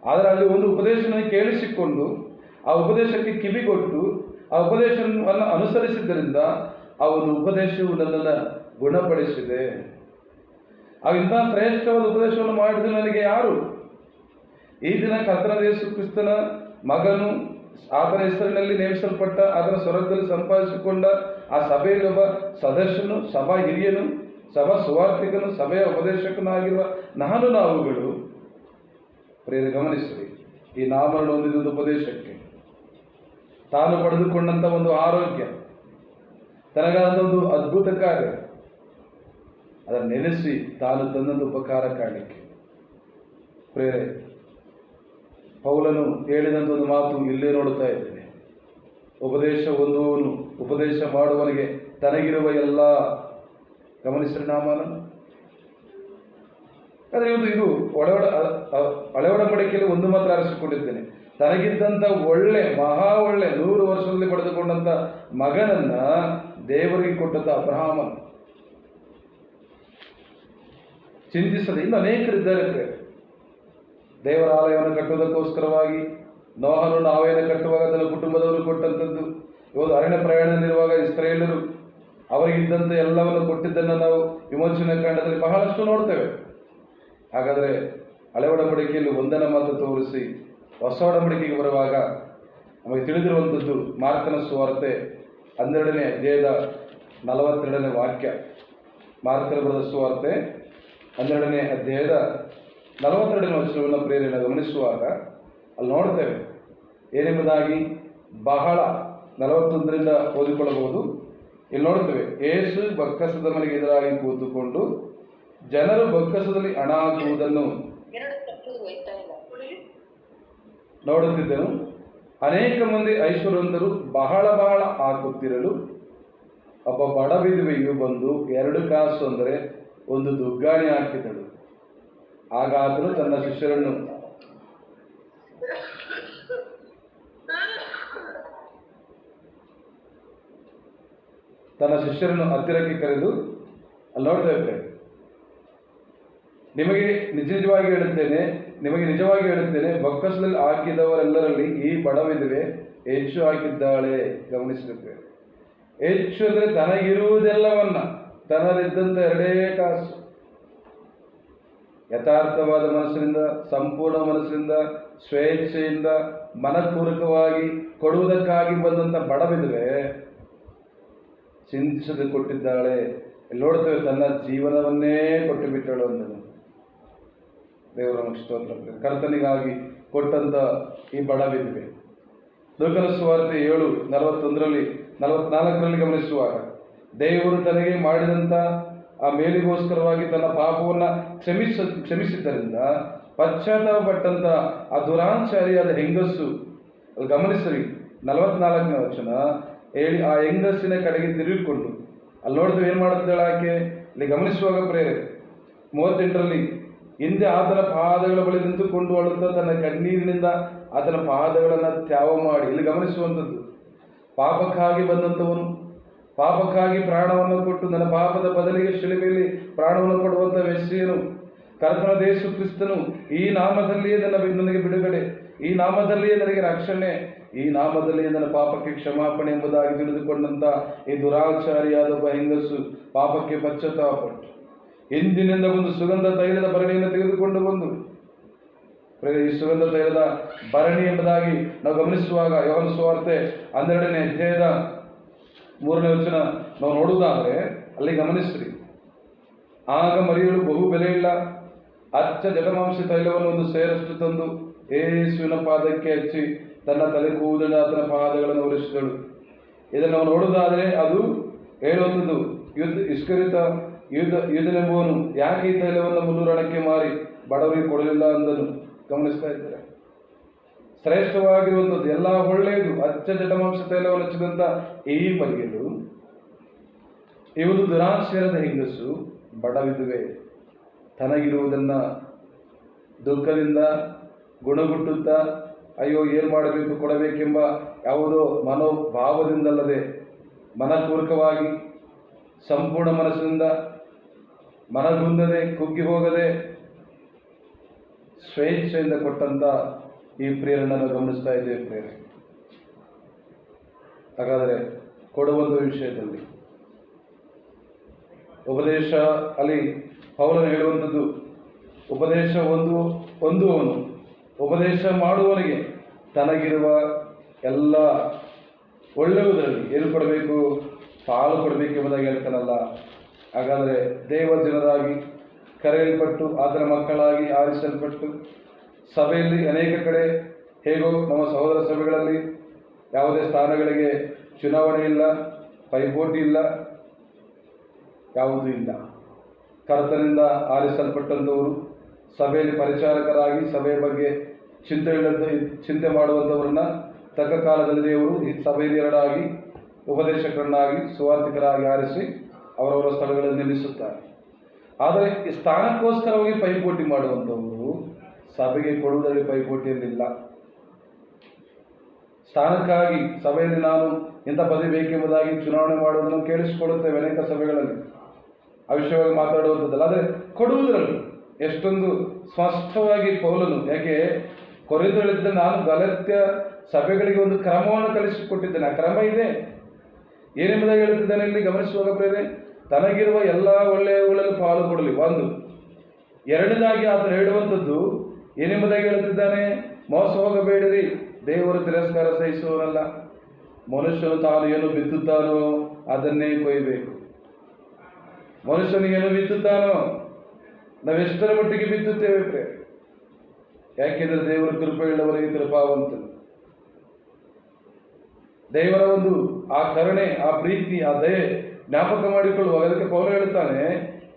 ಆದರೆ ಅಲ್ಲಿ ಒಂದು ಉಪದೇಶನ ಕೇಳಿಸಿಕೊಂಡು ಆ ಉಪದೇಶಕ್ಕೆ ಕಿವಿಗೊಟ್ಟು ಆ ಉಪದೇಶವನ್ನು ಅನುಸರಿಸಿದ್ದರಿಂದ ಆ ಒಂದು ಉಪದೇಶವು ನನ್ನನ್ನು ಗುಣಪಡಿಸಿದೆ. ಇಂಥ ಶ್ರೇಷ್ಠವಾದ ಉಪದೇಶವನ್ನು ಮಾಡಿದ ನನಗೆ ಯಾರು? ಈ ದಿನ ಕರ್ತನಾದ ಯೇಸು ಕ್ರಿಸ್ತನ ಮಗನು, ಆತನ ಹೆಸರಿನಲ್ಲಿ ನೇಮಿಸಲ್ಪಟ್ಟ, ಆತನ ಸ್ವರ್ಗದಲ್ಲಿ ಸಂಪಾದಿಸಿಕೊಂಡ ಆ ಸಭೆಯಲ್ಲಿ ಒಬ್ಬ ಸದಸ್ಯನು, ಸಭಾ ಹಿರಿಯನು, ಸಭಾ ಸುವಾರ್ಥಿಕನು, ಸಭೆಯ ಉಪದೇಶಕನಾಗಿರುವ ನಾವುಗಳು ಪ್ರೇರೆ ಗಮನಿಸಿರಿ. ಈ ನಾಮವನ್ನು ಹೊಂದಿದ್ದ ಉಪದೇಶಕ್ಕೆ, ತಾನು ಪಡೆದುಕೊಂಡಂಥ ಒಂದು ಆರೋಗ್ಯ, ತನಗಾದ ಒಂದು ಅದ್ಭುತ ಕಾರ್ಯ, ಅದನ್ನು ನೆನೆಸಿ ತಾನು ತಂದಂಥ ಉಪಕಾರ ಕಾಣಲಿಕ್ಕೆ ಪ್ರೇರೆ ಪೌಲನು ಹೇಳಿದಂಥ ಒಂದು ಮಾತು ಇಲ್ಲೇ ನೋಡುತ್ತಾ ಇದ್ದೇನೆ. ಉಪದೇಶ ಹೊಂದುವವನು, ಉಪದೇಶ ಮಾಡುವವನಿಗೆ ತನಗಿರುವ ಎಲ್ಲ, ಗಮನಿಸಿರಿ ನಾಮನನ್ನು. ಆದರೆ ಇದು ಹಳೆ ಒಡಂಬಡಿಕೆಯಲ್ಲಿ ಒಂದು ಮಾತ್ರ ಆರಿಸಿಕೊಂಡಿದ್ದೇನೆ. ತನಗಿದ್ದಂಥ ಒಳ್ಳೆ, ಮಹಾ ಒಳ್ಳೆ 100 ವರ್ಷದಲ್ಲಿ ಪಡೆದುಕೊಂಡಂಥ ಮಗನನ್ನ ದೇವರಿಗೆ ಕೊಟ್ಟಂಥ ಅಬ್ರಹಾಮನ ಚಿಂತಿಸದೆ ಇನ್ನು ಅನೇಕರಿದ್ದಾರೆ. ದೇವರ ಆಲಯವನ್ನು ಕಟ್ಟುವುದಕ್ಕೋಸ್ಕರವಾಗಿ ನೋಹನು ನಾವೇನ ಕಟ್ಟುವಾಗ ಅದನ್ನು ಕುಟುಂಬದವರು ಕೊಟ್ಟಂಥದ್ದು. ಇವತ್ತು ಅರಣ್ಯ ಪ್ರಯಾಣದಲ್ಲಿರುವಾಗ ಇಸ್ರಾಯೇಲರು ಅವರಿಗಿದ್ದಂಥ ಎಲ್ಲವನ್ನು ಕೊಟ್ಟಿದ್ದನ್ನು ನಾವು ವಿಮೋಚನೆ ಕಾಂಡದಲ್ಲಿ ಬಹಳಷ್ಟು ನೋಡ್ತೇವೆ. ಹಾಗಾದರೆ ಹಳೆ ಒಡಂಬಡಿಕೆಯಲ್ಲಿ ಒಂದನ್ನು ಮಾತ್ರ ತೋರಿಸಿ ಹೊಸ ಒಡಂಬಡಿಕೆಗೆ ಬರುವಾಗ ನಮಗೆ ತಿಳಿದಿರುವಂಥದ್ದು ಮಾರ್ಕನ ಸುವಾರ್ತೆ 12ನೇ ಅಧ್ಯಾಯದ 42ನೇ ವಾಕ್ಯ. ಮಾರ್ಕನ ಬರೆದ ಸುವಾರ್ತೆ 12ನೇ ಅಧ್ಯಾಯದ 42ನೇ ವಚನವನ್ನು ಪ್ರೇರಣೆ ಗಮನಿಸುವಾಗ ಅಲ್ಲಿ ನೋಡ್ತೇವೆ ಏನೆಂಬುದಾಗಿ. ಬಹಳ 41ರಿಂದ ಓದಿಕೊಳ್ಳಬಹುದು. ಇಲ್ಲಿ ನೋಡ್ತೇವೆ, ಯೇಸು ಬೊಕ್ಕಸದ ಮನೆಗೆ ಎದುರಾಗಿ ಕೂತುಕೊಂಡು ಜನರು ಬೊಕ್ಕಸದಲ್ಲಿ ಹಣ ಹಾಕುವುದನ್ನು ನೋಡುತ್ತಿದ್ದನು. ಅನೇಕ ಮಂದಿ ಐಶ್ವರ್ಯವಂತರು ಬಹಳ ಹಾಕುತ್ತಿರಲು ಒಬ್ಬ ಬಡ ವಿಧವೆಯು ಬಂದು 2 ಕಾಸು ಅಂದರೆ ಒಂದು ದುಗ್ಗಾಣಿ ಹಾಕಿದಳು. ಆಗ ಆತನು ತನ್ನ ಶಿಷ್ಯರನ್ನು ಹತ್ತಿರಕ್ಕೆ ಕರೆದು, ಅಲ್ಲಿ ನೋಡ್ತೇವೆ, ನಿಮಗೆ ನಿಜವಾಗಿ ಹೇಳುತ್ತೇನೆ, ಬೊಕ್ಕಸದಲ್ಲಿ ಹಾಕಿದವರೆಲ್ಲರಲ್ಲಿ ಈ ಬಡ ವಿಧವೆ ಹೆಚ್ಚು ಹಾಕಿದ್ದಾಳೆ. ಗಮನಿಸಿರುತ್ತೇವೆ, ಹೆಚ್ಚು ಅಂದರೆ ತನಗಿರುವುದೆಲ್ಲವನ್ನ, ತನ್ನಲ್ಲಿದ್ದಂಥ 2 ಕಾಸು ಯಥಾರ್ಥವಾದ ಮನಸ್ಸಿನಿಂದ, ಸಂಪೂರ್ಣ ಮನಸ್ಸಿನಿಂದ, ಸ್ವೇಚ್ಛೆಯಿಂದ, ಮನಪೂರ್ವಕವಾಗಿ ಕೊಡುವುದಕ್ಕಾಗಿ ಬಂದಂಥ ಬಡ ವಿಧವೆ ಚಿಂತಿಸದೆ ಕೊಟ್ಟಿದ್ದಾಳೆ. ನೋಡ್ತೇವೆ, ತನ್ನ ಜೀವನವನ್ನೇ ಕೊಟ್ಟು ಬಿಟ್ಟಳು ಅಂದನು. ದೇವರ ಸ್ತೋತ್ರ. ಕರ್ತನಿಗಾಗಿ ಕೊಟ್ಟಂತ ಈ ಬಡ ವಿಧವೆ. ಲೂಕನ ಸುವಾರ್ತೆ 7:41-44 ಗಮನಿಸುವಾಗ, ದೇವರು ತನಗೆ ಮಾಡಿದಂಥ ಆ ಮೇಲಿಗೋಸ್ಕರವಾಗಿ ತನ್ನ ಪಾಪವನ್ನು ಕ್ಷಮಿಸಿದ್ದರಿಂದ ಪಶ್ಚಾತ್ತಾಪಪಟ್ಟಂತ ಆ ದುರಾಚಾರಿಯಾದ ಹೆಂಗಸ್ಸು, ಅಲ್ಲಿ ಗಮನಿಸರಿ 44ನೇ ವಚನ ಹೇಳಿ, ಆ ಹೆಂಗಸ್ಸಿನ ಕಡೆಗೆ ತಿರುಗಿಕೊಂಡು ಅಲ್ಲಿ ನೋಡ್ತೇವೆ ಏನು ಮಾಡುತ್ತಾಳೆ ಆಕೆ. ಇಲ್ಲಿ ಗಮನಿಸುವಾಗ ಪ್ರೇರೆ 38ರಲ್ಲಿ, ಹಿಂದೆ ಆತನ ಪಾದಗಳ ಬಳಿ ನಿಂತುಕೊಂಡು ಅಳುತ್ತಾ ತನ್ನ ಕಣ್ಣೀರಿನಿಂದ ಆತನ ಪಾದಗಳನ್ನು ತ್ಯಾವ ಮಾಡಿ, ಇಲ್ಲಿ ಗಮನಿಸುವಂಥದ್ದು, ಪಾಪಕ್ಕಾಗಿ ಬಂದಂಥವನು, ಪಾಪಕ್ಕಾಗಿ ಪ್ರಾಣವನ್ನು ಕೊಟ್ಟು ನನ್ನ ಪಾಪದ ಬದಲಿಗೆ ಶಿಲುಬೆಯಲ್ಲಿ ಪ್ರಾಣವನ್ನು ಕೊಡುವಂಥ ಮೆಸ್ಸಿಯನು ಕರ್ತನಾದ ಯೇಸು ಕ್ರಿಸ್ತನು, ಈ ನಾಮದಲ್ಲಿಯೇ ನನಗೆ ಬಿಡುಗಡೆ, ಈ ನಾಮದಲ್ಲಿಯೇ ನನಗೆ ರಕ್ಷಣೆ, ಈ ನಾಮದಲ್ಲಿಯೇ ನನ್ನ ಪಾಪಕ್ಕೆ ಕ್ಷಮಾಪಣೆ ಎಂಬುದಾಗಿ ತಿಳಿದುಕೊಂಡಂಥ ಈ ದುರಾಚಾರಿಯಾದ ಒಬ್ಬ ಹೆಂಗಸು ಪಾಪಕ್ಕೆ ಪಶ್ಚಾತ್ತಾಪಪಟ್ಟು ಹಿಂದಿನಿಂದ ಒಂದು ಸುಗಂಧ ತೈಲದ ಭರಣಿಯನ್ನು ತೆಗೆದುಕೊಂಡು ಬಂದು, ಈ ಸುಗಂಧ ತೈಲದ ಭರಣಿ ಎಂಬುದಾಗಿ ನಾವು ಗಮನಿಸುವಾಗ ಯೋಹಾನ ಸುವಾರ್ತೆ 12ನೇ ಅಧ್ಯಾಯದ 3ನೇ ವಚನ ನಾವು ನೋಡುವುದಾದರೆ ಅಲ್ಲಿ ಗಮನಿಸ್ರಿ, ಆಗ ಮರಿಯಳು ಬಹು ಬೆಲೆಯಿಲ್ಲ ಅಚ್ಚ ಜಟಮಾಂಸ ತೈಲವನ್ನು ಒಂದು ಸೇರಷ್ಟು ತಂದು ಯೇಸುವಿನ ಪಾದಕ್ಕೆ ಹಚ್ಚಿ ತನ್ನ ತಲೆ ಕೂದಲಿನ ಆತನ ಪಾದಗಳನ್ನು ಒರೆಸಿದಳು. ಇದನ್ನು ನಾವು ನೋಡುವುದಾದರೆ ಅದು ಹೇಳುವಂಥದ್ದು, ಯೂದನೆಂಬುವನು ಯಾಕೆ ಈ ತೈಲವನ್ನು 300 ಹಣಕ್ಕೆ ಮಾರಿ ಬಡವರಿಗೆ ಕೊಡಲಿಲ್ಲ ಅಂದನು. ಗಮನಿಸ್ತಾ ಇದ್ದಾರೆ, ಶ್ರೇಷ್ಠವಾಗಿರುವಂಥದ್ದು, ಎಲ್ಲ ಒಳ್ಳೆಯದು, ಅಚ್ಚ ಜಟಮಾಂಸ ತೈಲವನ್ನು ಹಚ್ಚಿದಂಥ ಈ ಮರಿಯಲು ಇವನು ದುರಾಶೆರದ ಹೆಂಗಸು, ಬಡವಿದುವೆ, ತನಗಿರುವುದನ್ನು ದುಃಖದಿಂದ ಗುಣಗುಟ್ಟುತ್ತಾ ಅಯ್ಯೋ ಏನು ಮಾಡಬೇಕು ಕೊಡಬೇಕೆಂಬ ಯಾವುದೋ ಮನೋಭಾವದಿಂದಲ್ಲದೆ ಮನಪೂರ್ವಕವಾಗಿ ಸಂಪೂರ್ಣ ಮನಸ್ಸಿನಿಂದ ಮನಗುಂದದೆ ಕುಗ್ಗಿ ಹೋಗದೆ ಸ್ವೇಚ್ಛೆಯಿಂದ ಕೊಟ್ಟಂತ ಈ ಪ್ರೇರಣೆಯನ್ನು ಗಮನಿಸ್ತಾ ಇದ್ದೇವೆ ಪ್ರೇರಣೆ. ಹಾಗಾದರೆ ಕೊಡುವಂಥ ವಿಷಯದಲ್ಲಿ ಉಪದೇಶ ಅಲ್ಲಿ ಪೌಲನು ಹೇಳುವಂಥದ್ದು, ಉಪದೇಶ ಹೊಂದುವವನು ಉಪದೇಶ ಮಾಡುವವನಿಗೆ ತನಗಿರುವ ಎಲ್ಲ ಒಳ್ಳೆಯದರಲ್ಲಿ ಏನು ಕೊಡಬೇಕು, ಪಾಲು ಕೊಡಬೇಕೆಂಬುದಾಗಿ ಹೇಳ್ತಾನಲ್ಲ. ಹಾಗಾದರೆ ದೇವ ಜನರಾಗಿ ಕರೆಯಲ್ಪಟ್ಟು ಆತನ ಮಕ್ಕಳಾಗಿ ಆರಿಸಲ್ಪಟ್ಟು ಸಭೆಯಲ್ಲಿ ಅನೇಕ ಕಡೆ ಹೇಗೋ ನಮ್ಮ ಸಹೋದರ ಸಭೆಗಳಲ್ಲಿ ಯಾವುದೇ ಸ್ಥಾನಗಳಿಗೆ ಚುನಾವಣೆ ಇಲ್ಲ, ಪೈಪೋಟಿ ಇಲ್ಲ, ಯಾವುದೂ ಇಲ್ಲ. ಕರ್ತನಿಂದ ಆರಿಸಲ್ಪಟ್ಟಂಥವರು ಸಭೆಯಲ್ಲಿ ಪರಿಚಾರಕರಾಗಿ ಸಭೆಯ ಬಗ್ಗೆ ಚಿಂತೆ ಮಾಡುವಂಥವ್ರನ್ನ ತಕ್ಕ ಕಾಲದಲ್ಲಿ ದೇವರು ಈ ಸಭೆಯಲ್ಲಿ ಎರಡಾಗಿ ಉಪದೇಶಕರನ್ನಾಗಿ ಸುವಾರ್ತಿಕರಾಗಿ ಆರಿಸಿ ಅವರವರ ಸ್ಥಳಗಳಲ್ಲಿ ನಿಲ್ಲಿಸುತ್ತಾರೆ. ಆದರೆ ಈ ಸ್ಥಾನಕ್ಕೋಸ್ಕರವಾಗಿ ಪೈಪೋಟಿ ಮಾಡುವಂಥವರು ಸಭೆಗೆ ಕೊಡುವುದರಲ್ಲಿ ಪೈಪೋಟಿಯಲ್ಲಿಲ್ಲ. ಸ್ಥಾನಕ್ಕಾಗಿ ಸಭೆಯಲ್ಲಿ ನಾನು ಇಂಥ ಪದವಿ ಬೇಕೆಂಬುದಾಗಿ ಚುನಾವಣೆ ಮಾಡುವುದನ್ನು ಕೇಳಿಸಿಕೊಳ್ಳುತ್ತೇವೆ ಅನೇಕ ಸಭೆಗಳಲ್ಲಿ, ಆ ವಿಷಯವಾಗಿ ಮಾತಾಡುವಂಥದ್ದಲ್ಲ. ಆದರೆ ಕೊಡುವುದರಲ್ಲಿ ಎಷ್ಟೊಂದು ಸ್ಪಷ್ಟವಾಗಿ ಪೌಲನು, ಯಾಕೆ ಕೊರೆದು ಹೇಳಿದ್ದ, ನಾನು ಗಲಾತ್ಯ ಸಭೆಗಳಿಗೆ ಒಂದು ಕ್ರಮವನ್ನು ಕಲಿಸಿಕೊಟ್ಟಿದ್ದೇನೆ, ಆ ಕ್ರಮ ಇದೆ ಏನೆಂಬುದಾಗಿ ಹೇಳುತ್ತಿದ್ದಾನೆ ಇಲ್ಲಿ ಗಮನಿಸುವಾಗ ಪ್ರೇರೆ. ತನಗಿರುವ ಎಲ್ಲ ಒಳ್ಳೆಯವುಗಳಲ್ಲಿ ಪಾಲು ಕೊಡಲಿ ಒಂದು. ಎರಡನೇದಾಗಿ ಆತನು ಹೇಳುವಂಥದ್ದು ಏನೆಂಬುದಾಗಿ ಹೇಳುತ್ತಿದ್ದಾನೆ, ಮೋಸ ಹೋಗಬೇಡಿರಿ, ದೇವರು ತಿರಸ್ಕಾರ ಸಹಿಸುವನಲ್ಲ. ಮನುಷ್ಯನು ತಾನು ಏನು ಬಿತ್ತುತ್ತಾನೋ ಅದನ್ನೇ ಕೊಯ್ಯಬೇಕು. ಮನುಷ್ಯನು ಏನು ಬಿತ್ತುತ್ತಾನೋ ನಾವೆಷ್ಟರ ಮಟ್ಟಿಗೆ ಬಿತ್ತುತ್ತೇವೆ ಪ್ರೇರೆ. ಯಾಕೆಂದರೆ ದೇವರ ಕೃಪೆಯುಳ್ಳವರಿಗೆ ಕೃಪಾವಂತನು. ದೇವರ ಒಂದು ಆ ಕರುಣೆ, ಆ ಪ್ರೀತಿ, ಆ ದಯೆ ಜ್ಞಾಪಕ ಮಾಡಿಕೊಳ್ಳುವಾಗ ಅದಕ್ಕೆ ಪೌಲ ಹೇಳುತ್ತಾನೆ,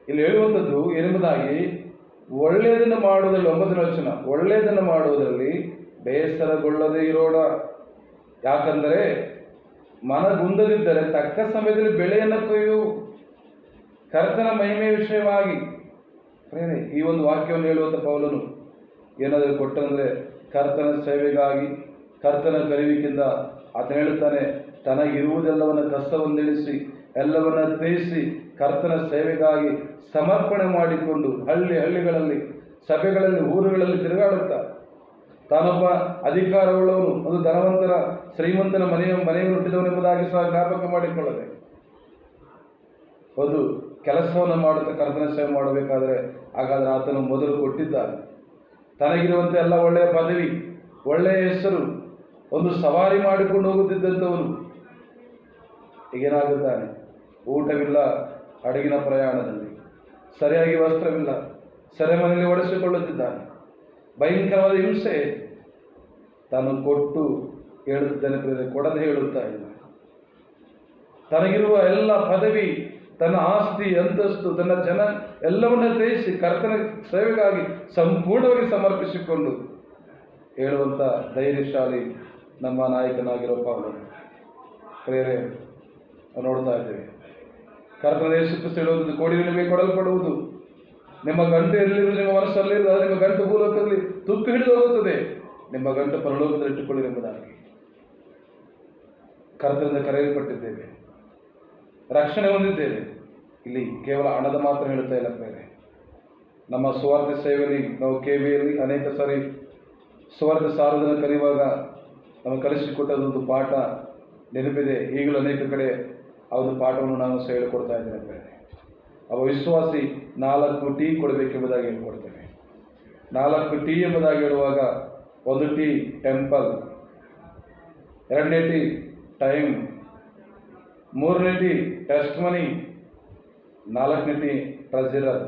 ಇಲ್ಲಿ ಹೇಳುವಂಥದ್ದು ಏನೆಂಬುದಾಗಿ, ಒಳ್ಳೆಯದನ್ನು ಮಾಡುವುದರಲ್ಲಿ 9ನೇ ವಚನ, ಒಳ್ಳೆಯದನ್ನು ಮಾಡುವುದರಲ್ಲಿ ಬೇಸರಗೊಳ್ಳದೇ ಇರೋಣ. ಯಾಕಂದರೆ ಮನಗುಂದದಿದ್ದರೆ ತಕ್ಕ ಸಮಯದಲ್ಲಿ ಬೆಳೆಯನ್ನು ಕೊಯ್ಯುವು. ಕರ್ತನ ಮಹಿಮೆಯ ವಿಷಯವಾಗಿ ಪ್ರೇರೆ ಈ ಒಂದು ವಾಕ್ಯವನ್ನು ಹೇಳುವಂಥ ಪೌಲನು ಏನಾದರೂ ಕೊಟ್ಟಂದರೆ ಕರ್ತನ ಸೇವೆಗಾಗಿ, ಕರ್ತನ ಕರೆಯುವಿಕೆಯಿಂದ ಆತ ಹೇಳುತ್ತಾನೆ, ತನಗಿರುವುದೆಲ್ಲವನ್ನು ಕಷ್ಟವನ್ನಿಳಿಸಿ ಎಲ್ಲವನ್ನ ತ್ಯಜಿಸಿ ಕರ್ತನ ಸೇವೆಗಾಗಿ ಸಮರ್ಪಣೆ ಮಾಡಿಕೊಂಡು ಹಳ್ಳಿಗಳಲ್ಲಿ ಸಭೆಗಳಲ್ಲಿ ಊರುಗಳಲ್ಲಿ ತಿರುಗಾಡುತ್ತಾ ತಾನೊಬ್ಬ ಅಧಿಕಾರವುಳ್ಳವನು, ಒಂದು ಧನವಂತರ ಶ್ರೀಮಂತನ ಮನೆಯನ್ನು ಹುಟ್ಟಿದವನೆಂಬುದಾಗಿ ಸಹ ಜ್ಞಾಪಕ ಮಾಡಿಕೊಳ್ಳದೆ ಒಂದು ಕೆಲಸವನ್ನು ಮಾಡುತ್ತಾ ಕರ್ತನ ಸೇವೆ ಮಾಡಬೇಕಾದರೆ, ಹಾಗಾದರೆ ಆತನು ಮೊದಲು ಕೊಟ್ಟಿದ್ದಾನೆ. ತನಗಿರುವಂತೆ ಎಲ್ಲ ಒಳ್ಳೆಯ ಪದವಿ, ಒಳ್ಳೆಯ ಹೆಸರು, ಒಂದು ಸವಾರಿ ಮಾಡಿಕೊಂಡು ಹೋಗುತ್ತಿದ್ದಂಥವನು ಈಗೇನಾಗುತ್ತಾನೆ, ಊಟವಿಲ್ಲ ಹಡಗಿನ ಪ್ರಯಾಣದಲ್ಲಿ, ಸರಿಯಾಗಿ ವಸ್ತ್ರವಿಲ್ಲ, ಸೆರೆಮನೆಯಲ್ಲಿ ಒಡೆಸಿಕೊಳ್ಳುತ್ತಿದ್ದಾನೆ, ಭಯಂಕರವಾದ ಹಿಂಸೆ. ತಾನು ಕೊಟ್ಟು ಹೇಳುತ್ತಿದ್ದಾನೆ, ಕೊಡದೆ ಹೇಳುತ್ತಾ ಇಲ್ಲ. ತನಗಿರುವ ಎಲ್ಲ ಪದವಿ, ತನ್ನ ಆಸ್ತಿ, ಅಂತಸ್ತು, ತನ್ನ ಜನ ಎಲ್ಲವನ್ನ ತ್ಯಜಿಸಿ ಕರ್ತನ ಸೇವೆಗಾಗಿ ಸಂಪೂರ್ಣವಾಗಿ ಸಮರ್ಪಿಸಿಕೊಂಡು ಹೇಳುವಂಥ ಧೈರ್ಯಶಾಲಿ ನಮ್ಮ ನಾಯಕನಾಗಿರೋ ಪೌಲನು. ಪ್ರೇರೆ ನೋಡ್ತಾ ಇದ್ದೇವೆ, ಕರ್ತನ ಯೇಸು ಕ್ರಿಸ್ತ ಹೇಳುವುದು, ಕೊಡಿ ನಿಮಗೆ ಕೊಡಲ್ಪಡುವುದು, ನಿಮ್ಮ ಗಂಟು ಎಲ್ಲಿರುವುದು ನಿಮ್ಮ ಮನಸ್ಸಲ್ಲಿರುವುದು, ಅದು ನಿಮ್ಮ ಗಂಟು ಭೂಲೋಕದಲ್ಲಿ ತುಕ್ಕು ಹಿಡಿದು ಹೋಗುತ್ತದೆ, ನಿಮ್ಮ ಗಂಟು ಪರಲೋಕದಲ್ಲಿ ಇಟ್ಟುಕೊಳ್ಳಿರೆಂಬುದಾಗಿ ಕರ್ತನಿಂದ ಕರೆಯಲ್ಪಟ್ಟಿದ್ದೇವೆ, ರಕ್ಷಣೆ ಹೊಂದಿದ್ದೇವೆ. ಇಲ್ಲಿ ಕೇವಲ ಹಣದ ಮಾತ್ರ ಹೇಳುತ್ತಾ ಇಲ್ಲ ಬೇರೆ. ನಮ್ಮ ಸ್ವಾರ್ಥ ಸೇವೆಯಲ್ಲಿ ನಾವು KBಯಲ್ಲಿ ಅನೇಕ ಸಾರಿ ಸ್ವಾರ್ಥ ಸಾರುವುದನ್ನು ಕರೆಯುವಾಗ ನಮಗೆ ಕಲಿಸಿಕೊಟ್ಟದೊಂದು ಪಾಠ ನೆನಪಿದೆ. ಈಗಲೂ ಅನೇಕ ಕಡೆ ಆ ಒಂದು ಪಾಠವನ್ನು ನಾನು ಸಹ ಹೇಳಿಕೊಡ್ತಾ ಇದ್ದೇನೆ ಬೇರೆ. ಅವ ವಿಶ್ವಾಸಿ 4 ಟೀ ಕೊಡಬೇಕೆಂಬುದಾಗಿ ಹೇಳ್ಕೊಡ್ತೇನೆ. 4 ಟೀ ಎಂಬುದಾಗಿ ಹೇಳುವಾಗ, 1 ಟೀ ಟೆಂಪಲ್, 2ನೇ ಟೀ ಟೈಮ್, 3ನೇ ಟೀ ಟೆಸ್ಟ್ ಮನಿ, 4ನೇ ಟೀ ಟ್ರೆಜರರ್.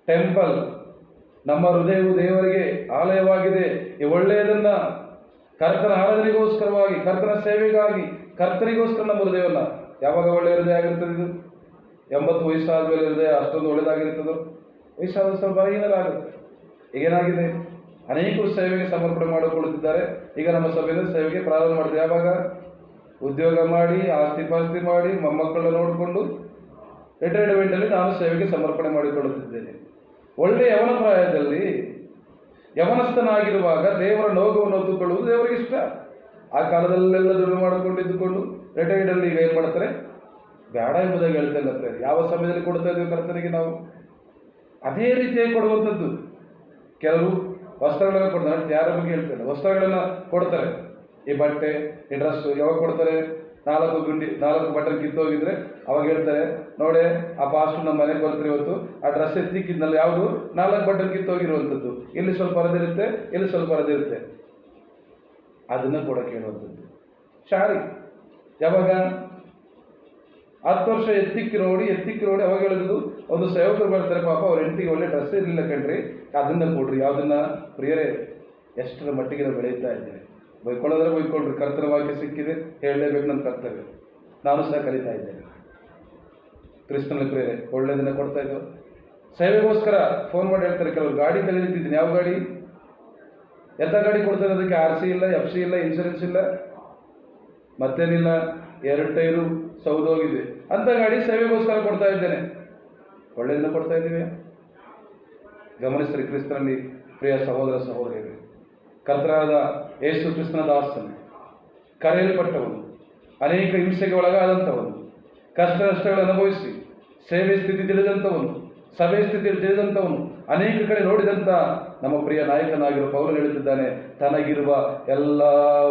ಟೆಂಪಲ್ ನಮ್ಮ ಹೃದಯವು ದೇವರಿಗೆ ಆಲಯವಾಗಿದೆ. ಈ ಒಳ್ಳೆಯದನ್ನ ಕರ್ತನ ಆರಾಧನೆಗೋಸ್ಕರವಾಗಿ, ಕರ್ತನ ಸೇವೆಗಾಗಿ, ಕರ್ತನಿಗೋಸ್ಕರ ನಮ್ಮ ಹೃದಯವನ್ನ, ಯಾವಾಗ ಒಳ್ಳೆಯ ಹೃದಯ ಆಗಿರ್ತದೆ ಇದು? 80 ವಯಸ್ಸಾದ ಮೇಲೆ ಹೃದಯ ಅಷ್ಟೊಂದು ಒಳ್ಳೆಯದಾಗಿರ್ತದೋ? ವಯಸ್ಸಾದ ಸ್ವಲ್ಪ ಬಲಹೀನರಾಗುತ್ತೆ. ಈಗೇನಾಗಿದೆ, ಅನೇಕರು ಸೇವೆಗೆ ಸಮರ್ಪಣೆ ಮಾಡಿಕೊಳ್ಳುತ್ತಿದ್ದಾರೆ. ಈಗ ನಮ್ಮ ಸಭೆಯಲ್ಲಿ ಸೇವೆಗೆ ಪ್ರಾರಂಭ ಮಾಡಿದೆ. ಯಾವಾಗ ಉದ್ಯೋಗ ಮಾಡಿ, ಆಸ್ತಿ ಪಾಸ್ತಿ ಮಾಡಿ, ಮೊಮ್ಮಕ್ಕಳನ್ನು ನೋಡಿಕೊಂಡು ರಿಟೈರ್ಮೆಂಟಲ್ಲಿ ನಾನು ಸೇವೆಗೆ ಸಮರ್ಪಣೆ ಮಾಡಿಕೊಳ್ಳುತ್ತಿದ್ದೇನೆ. ಒಳ್ಳೆಯ ಯವನ ಪ್ರಾಯದಲ್ಲಿ ಯವನಸ್ಥನಾಗಿರುವಾಗ ದೇವರ ನೋಗವನ್ನು ಹೊತ್ತುಕೊಳ್ಳುವುದು ದೇವರಿಗೆ ಇಷ್ಟ. ಆ ಕಾಲದಲ್ಲೆಲ್ಲ ದುಡ್ಡು ಮಾಡಿಕೊಂಡಿದ್ದುಕೊಂಡು ರಿಟೈರ್ಡಲ್ಲಿ ಈಗ ಏನು ಮಾಡ್ತಾರೆ? ಬೇಡ ಎಂಬುದಾಗಿ ಹೇಳ್ತಾ ಇಲ್ಲ ಪ್ರೇರೆ. ಯಾವ ಸಮಯದಲ್ಲಿ ಕೊಡ್ತಾ ಇದ್ದೀವಿ ಕರ್ತನಿಗೆ ನಾವು ಅದೇ ರೀತಿಯಾಗಿ ಕೊಡುವಂಥದ್ದು. ಕೆಲವು ವಸ್ತ್ರಗಳನ್ನು ಕೊಡ್ತಾರೆ, ಯಾರ ಬಗ್ಗೆ ಹೇಳ್ತಾರೆ, ವಸ್ತ್ರಗಳನ್ನು ಕೊಡ್ತಾರೆ. ಈ ಬಟ್ಟೆ, ಈ ಡ್ರೆಸ್ಸು ಯಾವಾಗ ಕೊಡ್ತಾರೆ? 4 ಬಟನ್ ಕಿತ್ತೋಗಿದ್ರೆ ಅವಾಗ ಹೇಳ್ತಾರೆ, ನೋಡೆ ಆ ಪಾಸ್ಟು ನಮ್ಮ ಮನೆಗೆ ಬರ್ತಾರೆ ಇವತ್ತು, ಆ ಡ್ರೆಸ್ ಎತ್ತಿಕ್ಕಿದ್ನಲ್ಲ ಯಾವುದು 4 ಬಟನ್ ಕಿತ್ತೋಗಿರುವಂಥದ್ದು, ಇಲ್ಲಿ ಸ್ವಲ್ಪ ಹರಿದಿರುತ್ತೆ, ಇಲ್ಲಿ ಸ್ವಲ್ಪ ಹರಿದಿರುತ್ತೆ, ಅದನ್ನು ಕೊಡಕ್ಕೆ ಹೇಳುವಂಥದ್ದು. ಶಾರಿ ಯಾವಾಗ 10 ವರ್ಷ ಎತ್ತಿಕ್ಕಿ ನೋಡಿ ಅವಾಗ ಹೇಳಿದ್ರು, ಒಂದು ಸೇವಕರು ಬರ್ತಾರೆ, ಪಾಪ ಅವ್ರ ಹೆಂಡತಿಗೆ ಒಳ್ಳೆ ಡ್ರೆಸ್ ಇರಲಿಲ್ಲ ಕಣ್ರಿ, ಅದನ್ನ ಕೊಡ್ರಿ. ಯಾವುದನ್ನ ಪ್ರಿಯರೇ? ಎಷ್ಟರ ಮಟ್ಟಿಗೆ ನಾವು ಬೆಳೀತಾ ಇದ್ದೇವೆ. ಬೈಕೊಳ್ಳೋದ್ರೆ ಬೈಕೊಳ್ರಿ, ಕರ್ತನ ವಾಕ್ಯ ಸಿಕ್ಕಿದೆ, ಹೇಳಲೇಬೇಕು ನನ್ನ ಕರ್ತವ್ಯ. ನಾನು ಸಹ ಕಲಿತಾ ಇದ್ದೇನೆ. ಕ್ರಿಸ್ತನ ಪ್ರಿಯರೇ, ಒಳ್ಳೆಯದನ್ನ ಕೊಡ್ತಾ ಇದ್ದೋ. ಸೇವೆಗೋಸ್ಕರ ಫೋನ್ ಮಾಡಿ ಹೇಳ್ತಾರೆ ಕೆಲವರು, ಗಾಡಿ ತೆಗೆದಿಟ್ಟಿದ್ದೀನಿ. ಯಾವ ಗಾಡಿ? ಎಂಥ ಗಾಡಿ ಕೊಡ್ತಾರೆ? ಅದಕ್ಕೆ RC ಇಲ್ಲ, FC ಇಲ್ಲ, ಇನ್ಶೂರೆನ್ಸ್ ಇಲ್ಲ, ಮತ್ತೇನಿಲ್ಲ, 2 ಟೈರು ಸೌದೋಗಿದೆ ಅಂತ ಗಾಡಿ ಸೇವೆಗೋಸ್ಕರ ಕೊಡ್ತಾ ಇದ್ದೇನೆ. ಒಳ್ಳೆಯದನ್ನ ಕೊಡ್ತಾ ಇದ್ದೀವಿ. ಗಮನಿಸ್ರಿ ಕ್ರಿಸ್ತನಲ್ಲಿ ಪ್ರಿಯ ಸಹೋದರ ಸಹೋದರಿಯರೇ, ಕರ್ತನಾದ ಯೇಸು ಕ್ರಿಸ್ತನ ದಾಸನು, ಕರೆಯಲ್ಪಟ್ಟವನು, ಅನೇಕ ಹಿಂಸೆಗೆ ಒಳಗಾದಂಥವನು, ಕಷ್ಟ ನಷ್ಟಗಳನ್ನು ಅನುಭವಿಸಿ ಸೇವೆ ಸ್ಥಿತಿ ತಿಳಿದಂಥವನು, ಸಭೆ ಸ್ಥಿತಿ ತಿಳಿದಂಥವನು, ಅನೇಕ ಕಡೆ ನೋಡಿದಂಥ ನಮ್ಮ ಪ್ರಿಯ ನಾಯಕನಾಗಿರುವ ಪೌಲನು ಹೇಳುತ್ತಿದ್ದಾನೆ, ತನಗಿರುವ ಎಲ್ಲ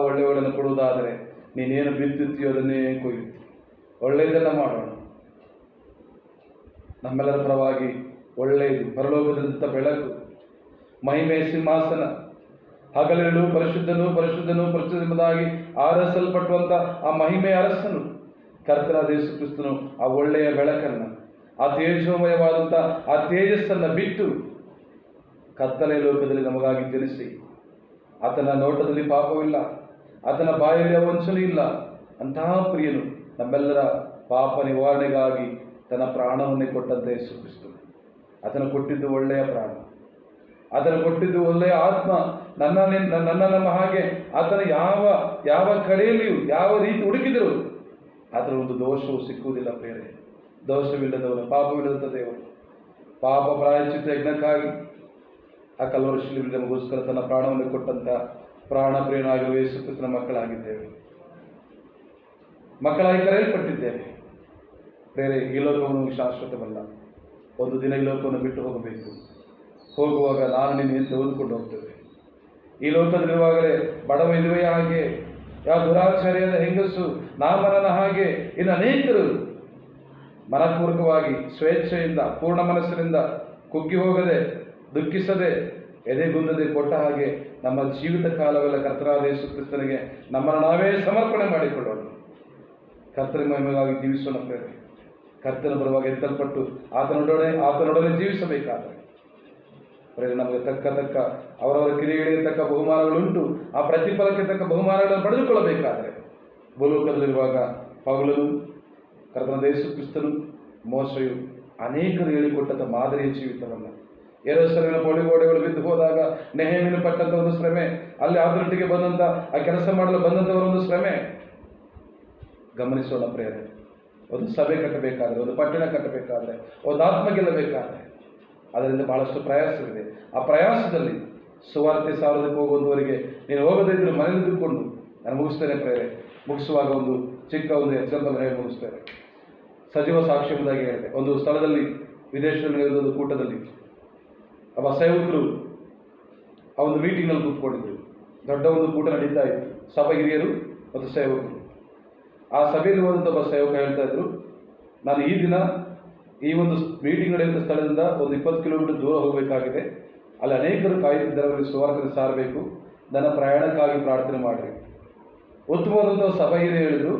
ಒಳ್ಳೆಯಗಳನ್ನು ಕೊಡುವುದಾದರೆ ನೀನೇನು ಬಿತ್ತುತ್ತೀಯೋ ಅದನ್ನೇ ಕೊಯ್ಯುತ್ತಿ. ಒಳ್ಳೆಯದೆಲ್ಲ ಮಾಡೋಣ. ನಮ್ಮೆಲ್ಲರ ಪರವಾಗಿ ಒಳ್ಳೆಯದು, ಪರಲೋಕದಂಥ ಬೆಳಕು, ಮಹಿಮೆ ಸಿಂಹಾಸನ, ಹಗಲಿರುಳು ಪರಿಶುದ್ಧನು ಪರಿಶುದ್ಧನು ಪರಿಶುದ್ಧನಾಗಿ ಆರಿಸಲ್ಪಟ್ಟುವಂಥ ಆ ಮಹಿಮೆಯ ಅರಸನು ಕರ್ತನಾದ ಯೇಸು ಕ್ರಿಸ್ತನು ಆ ಒಳ್ಳೆಯ ಬೆಳಕನ್ನು, ಆ ತೇಜೋಮಯವಾದಂಥ ಆ ತೇಜಸ್ಸನ್ನು ಬಿಟ್ಟು ಕತ್ತಲೆಯ ಲೋಕದಲ್ಲಿ ನಮಗಾಗಿ ಜನಿಸಿ, ಆತನ ನೋಟದಲ್ಲಿ ಪಾಪವಿಲ್ಲ, ಆತನ ಬಾಯಲ್ಲಿ ವಂಚನೆ ಇಲ್ಲ, ಅಂತಹ ಪ್ರಿಯನು ನಮ್ಮೆಲ್ಲರ ಪಾಪ ನಿವಾರಣೆಗಾಗಿ ತನ್ನ ಪ್ರಾಣವನ್ನೇ ಕೊಟ್ಟಂತ ಯೇಸು ಕ್ರಿಸ್ತನು. ಆತನ ಕೊಟ್ಟಿದ್ದು ಒಳ್ಳೆಯ ಪ್ರಾಣ, ಆತನ ಕೊಟ್ಟಿದ್ದು ಒಳ್ಳೆಯ ಆತ್ಮ. ನನ್ನ ನಮ್ಮ ಹಾಗೆ ಆತನ ಯಾವ ಕಡೆಯಲ್ಲಿಯೂ ಯಾವ ರೀತಿ ಹುಡುಕಿದರೂ ಆತನ ಒಂದು ದೋಷವು ಸಿಕ್ಕುವುದಿಲ್ಲ ಪ್ರೇರೆ. ದೋಷವಿಲ್ಲದವನು, ಪಾಪವಿಲ್ಲದ ದೇವರು, ಪಾಪ ಪ್ರಾಯಶ್ಚಿತ್ತ ಯಜ್ಞಕ್ಕಾಗಿ ಆ ಕಲ್ವರಿ ಶಿಲುಬೆಯಲ್ಲಿ ನಮಗೋಸ್ಕರ ತನ್ನ ಪ್ರಾಣವನ್ನು ಕೊಟ್ಟಂತ ಪ್ರಾಣ ಪ್ರಿಯನಾಗಿರುವ ಯೇಸು ಕ್ರಿಸ್ತನ ಮಕ್ಕಳಾಗಿದ್ದೇವೆ, ಮಕ್ಕಳಾಗಿ ಕರೆಯಲ್ಪಟ್ಟಿದ್ದೇವೆ ಪ್ರೇರೆ. ಈ ಲೋಕವನ್ನು ಶಾಶ್ವತವಲ್ಲ, ಒಂದು ದಿನ ಈ ಲೋಕವನ್ನು ಬಿಟ್ಟು ಹೋಗಬೇಕು. ಹೋಗುವಾಗ ನಾನು ನಿನ್ನ ತೆಗೆದುಕೊಂಡು ಹೋಗ್ತೇವೆ. ಈ ಲೋಕದಲ್ಲಿರುವಾಗಲೇ ಬಡವ ಇದುವೆಯ ಹಾಗೆ, ಯಾವ ದುರಾಚಾರ್ಯದ ಹೆಂಗಸು ನಾಮನನ ಹಾಗೆ ಇನ್ನು ಅನೇಕರು ಮನಪೂರ್ವಕವಾಗಿ ಸ್ವೇಚ್ಛೆಯಿಂದ ಪೂರ್ಣ ಮನಸ್ಸಿನಿಂದ ಕುಗ್ಗಿ ಹೋಗದೆ, ದುಃಖಿಸದೆ, ಎದೆಗುಂದದೆ ಕೊಟ್ಟ ಹಾಗೆ ನಮ್ಮ ಜೀವಿತ ಕಾಲವೆಲ್ಲ ಕರ್ತನಾದ ಯೇಸು ಕ್ರಿಸ್ತನಿಗೆ ನಮ್ಮನ್ನು ನಾವೇ ಸಮರ್ಪಣೆ ಮಾಡಿಕೊಳ್ಳೋಣ. ಕರ್ತನ ಮಹಿಮೆಗಾಗಿ ಜೀವಿಸೋಣ ಪ್ರೇರೆ. ಕರ್ತನ ಬರುವಾಗ ಎತ್ತಲ್ಪಟ್ಟು ಆತನೊಡನೆ ಜೀವಿಸಬೇಕಾದರೆ ಪ್ರೇರೆ, ನಮಗೆ ತಕ್ಕ ಅವರವರ ಕ್ರಿಯೆಗಳಿಗೆ ತಕ್ಕ ಬಹುಮಾನಗಳುಂಟು. ಆ ಪ್ರತಿಫಲಕ್ಕೆ ತಕ್ಕ ಬಹುಮಾನಗಳನ್ನು ಪಡೆದುಕೊಳ್ಳಬೇಕಾದರೆ ಭೂಲೋಕದಲ್ಲಿರುವಾಗ ಪೌಲನು, ಕರ್ತನಾದ ಯೇಸು ಕ್ರಿಸ್ತನು, ಮೋಶೆಯು ಅನೇಕರು ಹೇಳಿಕೊಟ್ಟಂಥ ಮಾದರಿಯ ಜೀವಿತವನ್ನು, ಯೆರೂಸಲೇಮಿನ ಪೌಳಿಗೋಡೆಗಳು ಬಿದ್ದು ಹೋದಾಗ ನೆಹೆಮೀಯನು ಪಟ್ಟಂಥ ಒಂದು ಶ್ರಮೆ, ಅಲ್ಲಿ ಅದರೊಟ್ಟಿಗೆ ಬಂದಂಥ ಆ ಕೆಲಸ ಮಾಡಲು ಬಂದಂಥವರ ಒಂದು ಶ್ರಮೆ ಗಮನಿಸೋಣ ಪ್ರೇರೆ. ಒಂದು ಸಭೆ ಕಟ್ಟಬೇಕಾದ್ರೆ, ಒಂದು ಪಟ್ಟಣ ಕಟ್ಟಬೇಕಾದ್ರೆ, ಒಂದು ಆತ್ಮ ಗೆಲ್ಲಬೇಕಾದ್ರೆ ಅದರಿಂದ ಬಹಳಷ್ಟು ಪ್ರಯಾಸವಿದೆ. ಆ ಪ್ರಯಾಸದಲ್ಲಿ ಸುವಾರ್ತೆ ಸಾರೋದಕ್ಕೆ ಹೋಗುವಂಥವರಿಗೆ ನೀನು ಹೋಗದೇ ಇದ್ದರೂ ಮನೇಲಿ ಇದ್ದುಕೊಂಡು ನಾನು ಮುಗಿಸ್ತೇನೆ ಪ್ರೇರೆ. ಮುಗಿಸುವಾಗ ಒಂದು ಚಿಕ್ಕ ಎಕ್ಸಾಂಪಲ್ ಹೇಳಿ ಮುಗಿಸ್ತೇನೆ. ಸಜೀವ ಸಾಕ್ಷಿ ಎಂಬುದಾಗಿ ಹೇಳಿದೆ. ಒಂದು ಸ್ಥಳದಲ್ಲಿ, ವಿದೇಶದಲ್ಲಿ ಒಂದು ಕೂಟದಲ್ಲಿ ಒಬ್ಬ ಸೇವಕರು ಆ ಒಂದು ಮೀಟಿಂಗ್ನಲ್ಲಿ ಕೂತ್ಕೊಂಡಿದ್ರು. ದೊಡ್ಡ ಒಂದು ಕೂಟ ನಡೀತಾ ಇತ್ತು, ಸಭಾ ಹಿರಿಯರು ಮತ್ತು ಸೇವಕರು. ಆ ಸಭೆಯಲ್ಲಿ ಹೋದಂಥ ಒಬ್ಬ ಸೇವಕ ಹೇಳ್ತಾ ಇದ್ರು, ನಾನು ಈ ದಿನ ಈ ಒಂದು ಮೀಟಿಂಗ್ ನಡೆಯುವಂಥ ಸ್ಥಳದಿಂದ ಒಂದು 20 ಕಿಲೋಮೀಟರ್ ದೂರ ಹೋಗಬೇಕಾಗಿದೆ. ಅಲ್ಲಿ ಅನೇಕರು ಕಾಯುತ್ತಿದ್ದಾರೆ, ಅವರಿಗೆ ಸುವಾರ್ತೆ ಸಾರಬೇಕು, ನನ್ನ ಪ್ರಯಾಣಕ್ಕಾಗಿ ಪ್ರಾರ್ಥನೆ ಮಾಡಿರಿ. ಉತ್ತಮವಾದಂಥ ಸಭಾ ಹಿರಿಯರು ಹೇಳಿದ್ರು,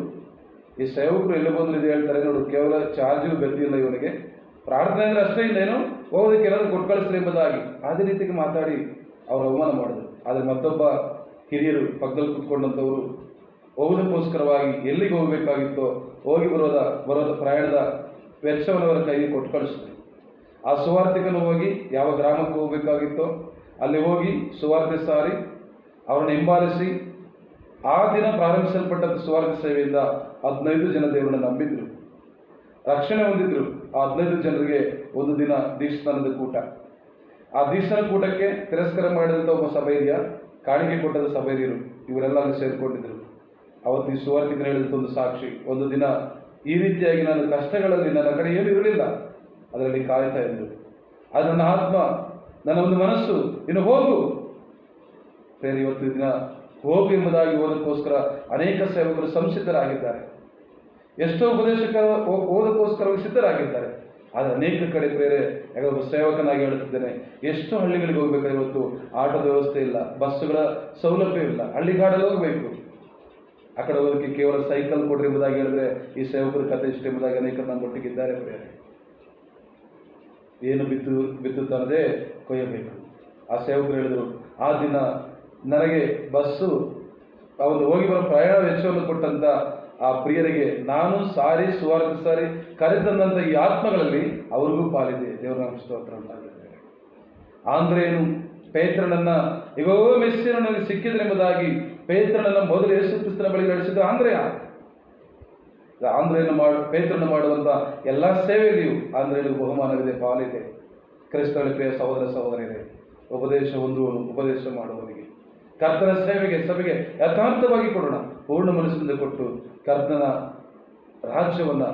ಈ ಸೇವಕರು ಎಲ್ಲಿ ಬಂದ್ರು ಇದು ಹೇಳ್ತಾರೆ ನೋಡು, ಕೇವಲ ಚಾರ್ಜು ಗತಿ ಇಲ್ಲ ಇವನಿಗೆ, ಪ್ರಾರ್ಥನೆ ಅಂದರೆ ಅಷ್ಟೇ ಇನ್ನೇನು, ಹೋಗೋದಕ್ಕೆ ಏನಾದರೂ ಕೊಟ್ಟು ಕಳಿಸ್ರಿ ಎಂಬುದಾಗಿ ಅದೇ ರೀತಿಗೆ ಮಾತಾಡಿ ಅವರು ಅವಮಾನ ಮಾಡಿದ್ರು. ಆದರೆ ಮತ್ತೊಬ್ಬ ಹಿರಿಯರು ಪಕ್ಕದಲ್ಲಿ ಕೂತ್ಕೊಂಡಂಥವರು ಹೋಗೋದಕ್ಕೋಸ್ಕರವಾಗಿ ಎಲ್ಲಿಗೆ ಹೋಗಬೇಕಾಗಿತ್ತೋ ಹೋಗಿ ಬರೋದ ಪ್ರಯಾಣದ ವೆಚ್ಚವನ್ನು ಅವರ ಕೈಗೆ ಕೊಟ್ಟು ಕಳಿಸಿದ್ರು. ಆ ಸುವಾರ್ತಿಕನು ಹೋಗಿ ಯಾವ ಗ್ರಾಮಕ್ಕೆ ಹೋಗಬೇಕಾಗಿತ್ತೋ ಅಲ್ಲಿ ಹೋಗಿ ಸುವಾರ್ತೆ ಸಾರಿ ಅವರನ್ನು ಹಿಂಬಾಲಿಸಿ ಆ ದಿನ ಪ್ರಾರಂಭಿಸಲ್ಪಟ್ಟ ಸುವಾರ್ಥ ಸೇವೆಯಿಂದ 15 ಜನ ದೇವರನ್ನು ನಂಬಿದ್ರು, ರಕ್ಷಣೆ ಹೊಂದಿದ್ರು. ಆ 15 ಜನರಿಗೆ ಒಂದು ದಿನ ದೀಕ್ಷಾಸ್ನಾನದ ಕೂಟ. ಆ ದೀಕ್ಷಾನ ಕೂಟಕ್ಕೆ ತಿರಸ್ಕಾರ ಮಾಡಿದಂಥ ಒಬ್ಬ ಸಭೆಯ ಕಾಣಿಕೆ ಕೊಟ್ಟದ ಸಭೆಯರು ಇವರೆಲ್ಲ ಅಲ್ಲಿ ಸೇರಿಕೊಂಡಿದ್ರು. ಅವತ್ತು ಈ ಸುವಾರ್ತಿಕರು ಹೇಳಿದಂಥ ಒಂದು ಸಾಕ್ಷಿ, ಒಂದು ದಿನ ಈ ರೀತಿಯಾಗಿ ನಾನು ಕಷ್ಟಗಳಲ್ಲಿ ನನ್ನ ಕಡೆ ಏನೂ ಇರಲಿಲ್ಲ, ಅದರಲ್ಲಿ ಕಾಯ್ತಾ ಇದ್ರು. ಅದು ನನ್ನ ಆತ್ಮ, ನನ್ನ ಒಂದು ಮನಸ್ಸು, ಇನ್ನು ಹೋಗು ಬೇರೆ. ಇವತ್ತು ದಿನ ಹೋಗು ಎಂಬುದಾಗಿ ಓದಕ್ಕೋಸ್ಕರ ಅನೇಕ ಸೇವಕರು ಸಂಸಿದ್ಧರಾಗಿದ್ದಾರೆ, ಎಷ್ಟೋ ಉಪದೇಶಕರು ಓದಕ್ಕೋಸ್ಕರ ಸಿದ್ಧರಾಗಿದ್ದಾರೆ. ಆದರೆ ಅನೇಕ ಕಡೆ ಬೇರೆ ಒಬ್ಬ ಸೇವಕನಾಗಿ ಹೇಳುತ್ತಿದ್ದೇನೆ, ಎಷ್ಟು ಹಳ್ಳಿಗಳಿಗೆ ಹೋಗ್ಬೇಕಾದ್ರೆ ಇವತ್ತು ಆಟೋದ ವ್ಯವಸ್ಥೆ ಇಲ್ಲ, ಬಸ್ಸುಗಳ ಸೌಲಭ್ಯ ಇಲ್ಲ, ಹಳ್ಳಿಗಾಡಲ್ಲಿ ಹೋಗಬೇಕು. ಆ ಕಡೆ ಹೋಗೋದಕ್ಕೆ ಕೇವಲ ಸೈಕಲ್ ಕೊಡ್ರಿ ಎಂಬುದಾಗಿ ಹೇಳಿದ್ರೆ ಈ ಸೇವಕರ ಕಥೆ ಇಷ್ಟ ಎಂಬುದಾಗಿ ಅನೇಕರು ನಮ್ಮ ಒಟ್ಟಿಗಿದ್ದಾರೆ. ಬೇರೆ ಏನು ಬಿತ್ತುತ್ತಾನದೇ ಕೊಯ್ಯಬೇಕು. ಆ ಸೇವಕರು ಹೇಳಿದರು, ಆ ದಿನ ನನಗೆ ಬಸ್ಸು ಅವನು ಹೋಗಿ ಬರೋ ಪ್ರಯಾಣ ವೆಚ್ಚವನ್ನು ಕೊಟ್ಟಂತ ಆ ಪ್ರಿಯರಿಗೆ ನಾನು ಸುವಾರ್ಥ ಸಾರಿ ಕರೆತಂದಂಥ ಈ ಆತ್ಮಗಳಲ್ಲಿ ಅವ್ರಿಗೂ ಪಾಲಿದೆ. ದೇವರ ನಾಮಕ್ಕೆ ಸ್ತೋತ್ರ ಉಂಟಾಗಿದೆ. ಆಂದ್ರೇಯನು ಪೇತ್ರನನ್ನ ಇಗೋ ಮೆಸ್ಸಿಯನು ನನಗೆ ಸಿಕ್ಕಿದನೆಂಬುದಾಗಿ ಪೇತ್ರನನ್ನ ಮೊದಲು ಯೇಸು ಕ್ರಿಸ್ತನ ಬಳಿ ನಡೆಸಿದ ಆಂದ್ರೇಯನ ಪೇತ್ರನ ಮಾಡುವಂಥ ಎಲ್ಲ ಸೇವೆಯಲ್ಲಿಯೂ ಆಂದ್ರೇಯನಿಗೆ ಬಹುಮಾನವಿದೆ, ಪಾಲಿದೆ. ಕ್ರಿಸ್ತನ ಪ್ರಿಯ ಸಹೋದರ ಸಹೋದರಿಯರೇ, ಉಪದೇಶ ಹೊಂದುವನು ಉಪದೇಶ ಮಾಡುವವನಿಗೆ, ಕರ್ತನ ಸೇವೆಗೆ ಸಭೆಗೆ ಯಥಾರ್ಥವಾಗಿ ಕೊಡೋಣ. ಪೂರ್ಣ ಮನಸ್ಸಿನಿಂದ ಕೊಟ್ಟು ಕರ್ತನ ರಾಜ್ಯವನ್ನ,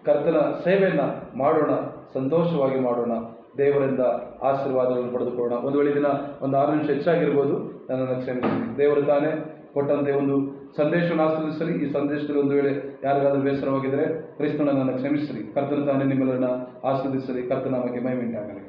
ಕರ್ತನ ಸೇವೆಯನ್ನ ಮಾಡೋಣ, ಸಂತೋಷವಾಗಿ ಮಾಡೋಣ. ದೇವರಿಂದ ಆಶೀರ್ವಾದಗಳನ್ನು ಪಡೆದುಕೊಳ್ಳೋಣ. ಒಂದು ವೇಳೆ ದಿನ ಒಂದು 6 ನಿಮಿಷ ಹೆಚ್ಚಾಗಿರ್ಬೋದು, ನನ್ನನ್ನು ಕ್ಷಮಿಸಿ. ದೇವರು ತಾನೇ ಕೊಟ್ಟಂತೆ ಒಂದು ಸಂದೇಶವನ್ನು ಆಸ್ವಾದಿಸಲಿ. ಈ ಸಂದೇಶದಲ್ಲಿ ಒಂದು ವೇಳೆ ಯಾರಿಗಾದ್ರೂ ಬೇಸರವಾಗಿದ್ದರೆ ಕ್ರಿಸ್ತನ ನನ್ನನ್ನು ಕ್ಷಮಿಸಲಿ. ಕರ್ತನ ತಾನೇ ನಿಮ್ಮೆಲ್ಲರನ್ನ ಆಸ್ವಾದಿಸಲಿ. ಕರ್ತನಾಮಕ್ಕೆ ಮಹಿಮೆ ಉಂಟಾಗಲಿ.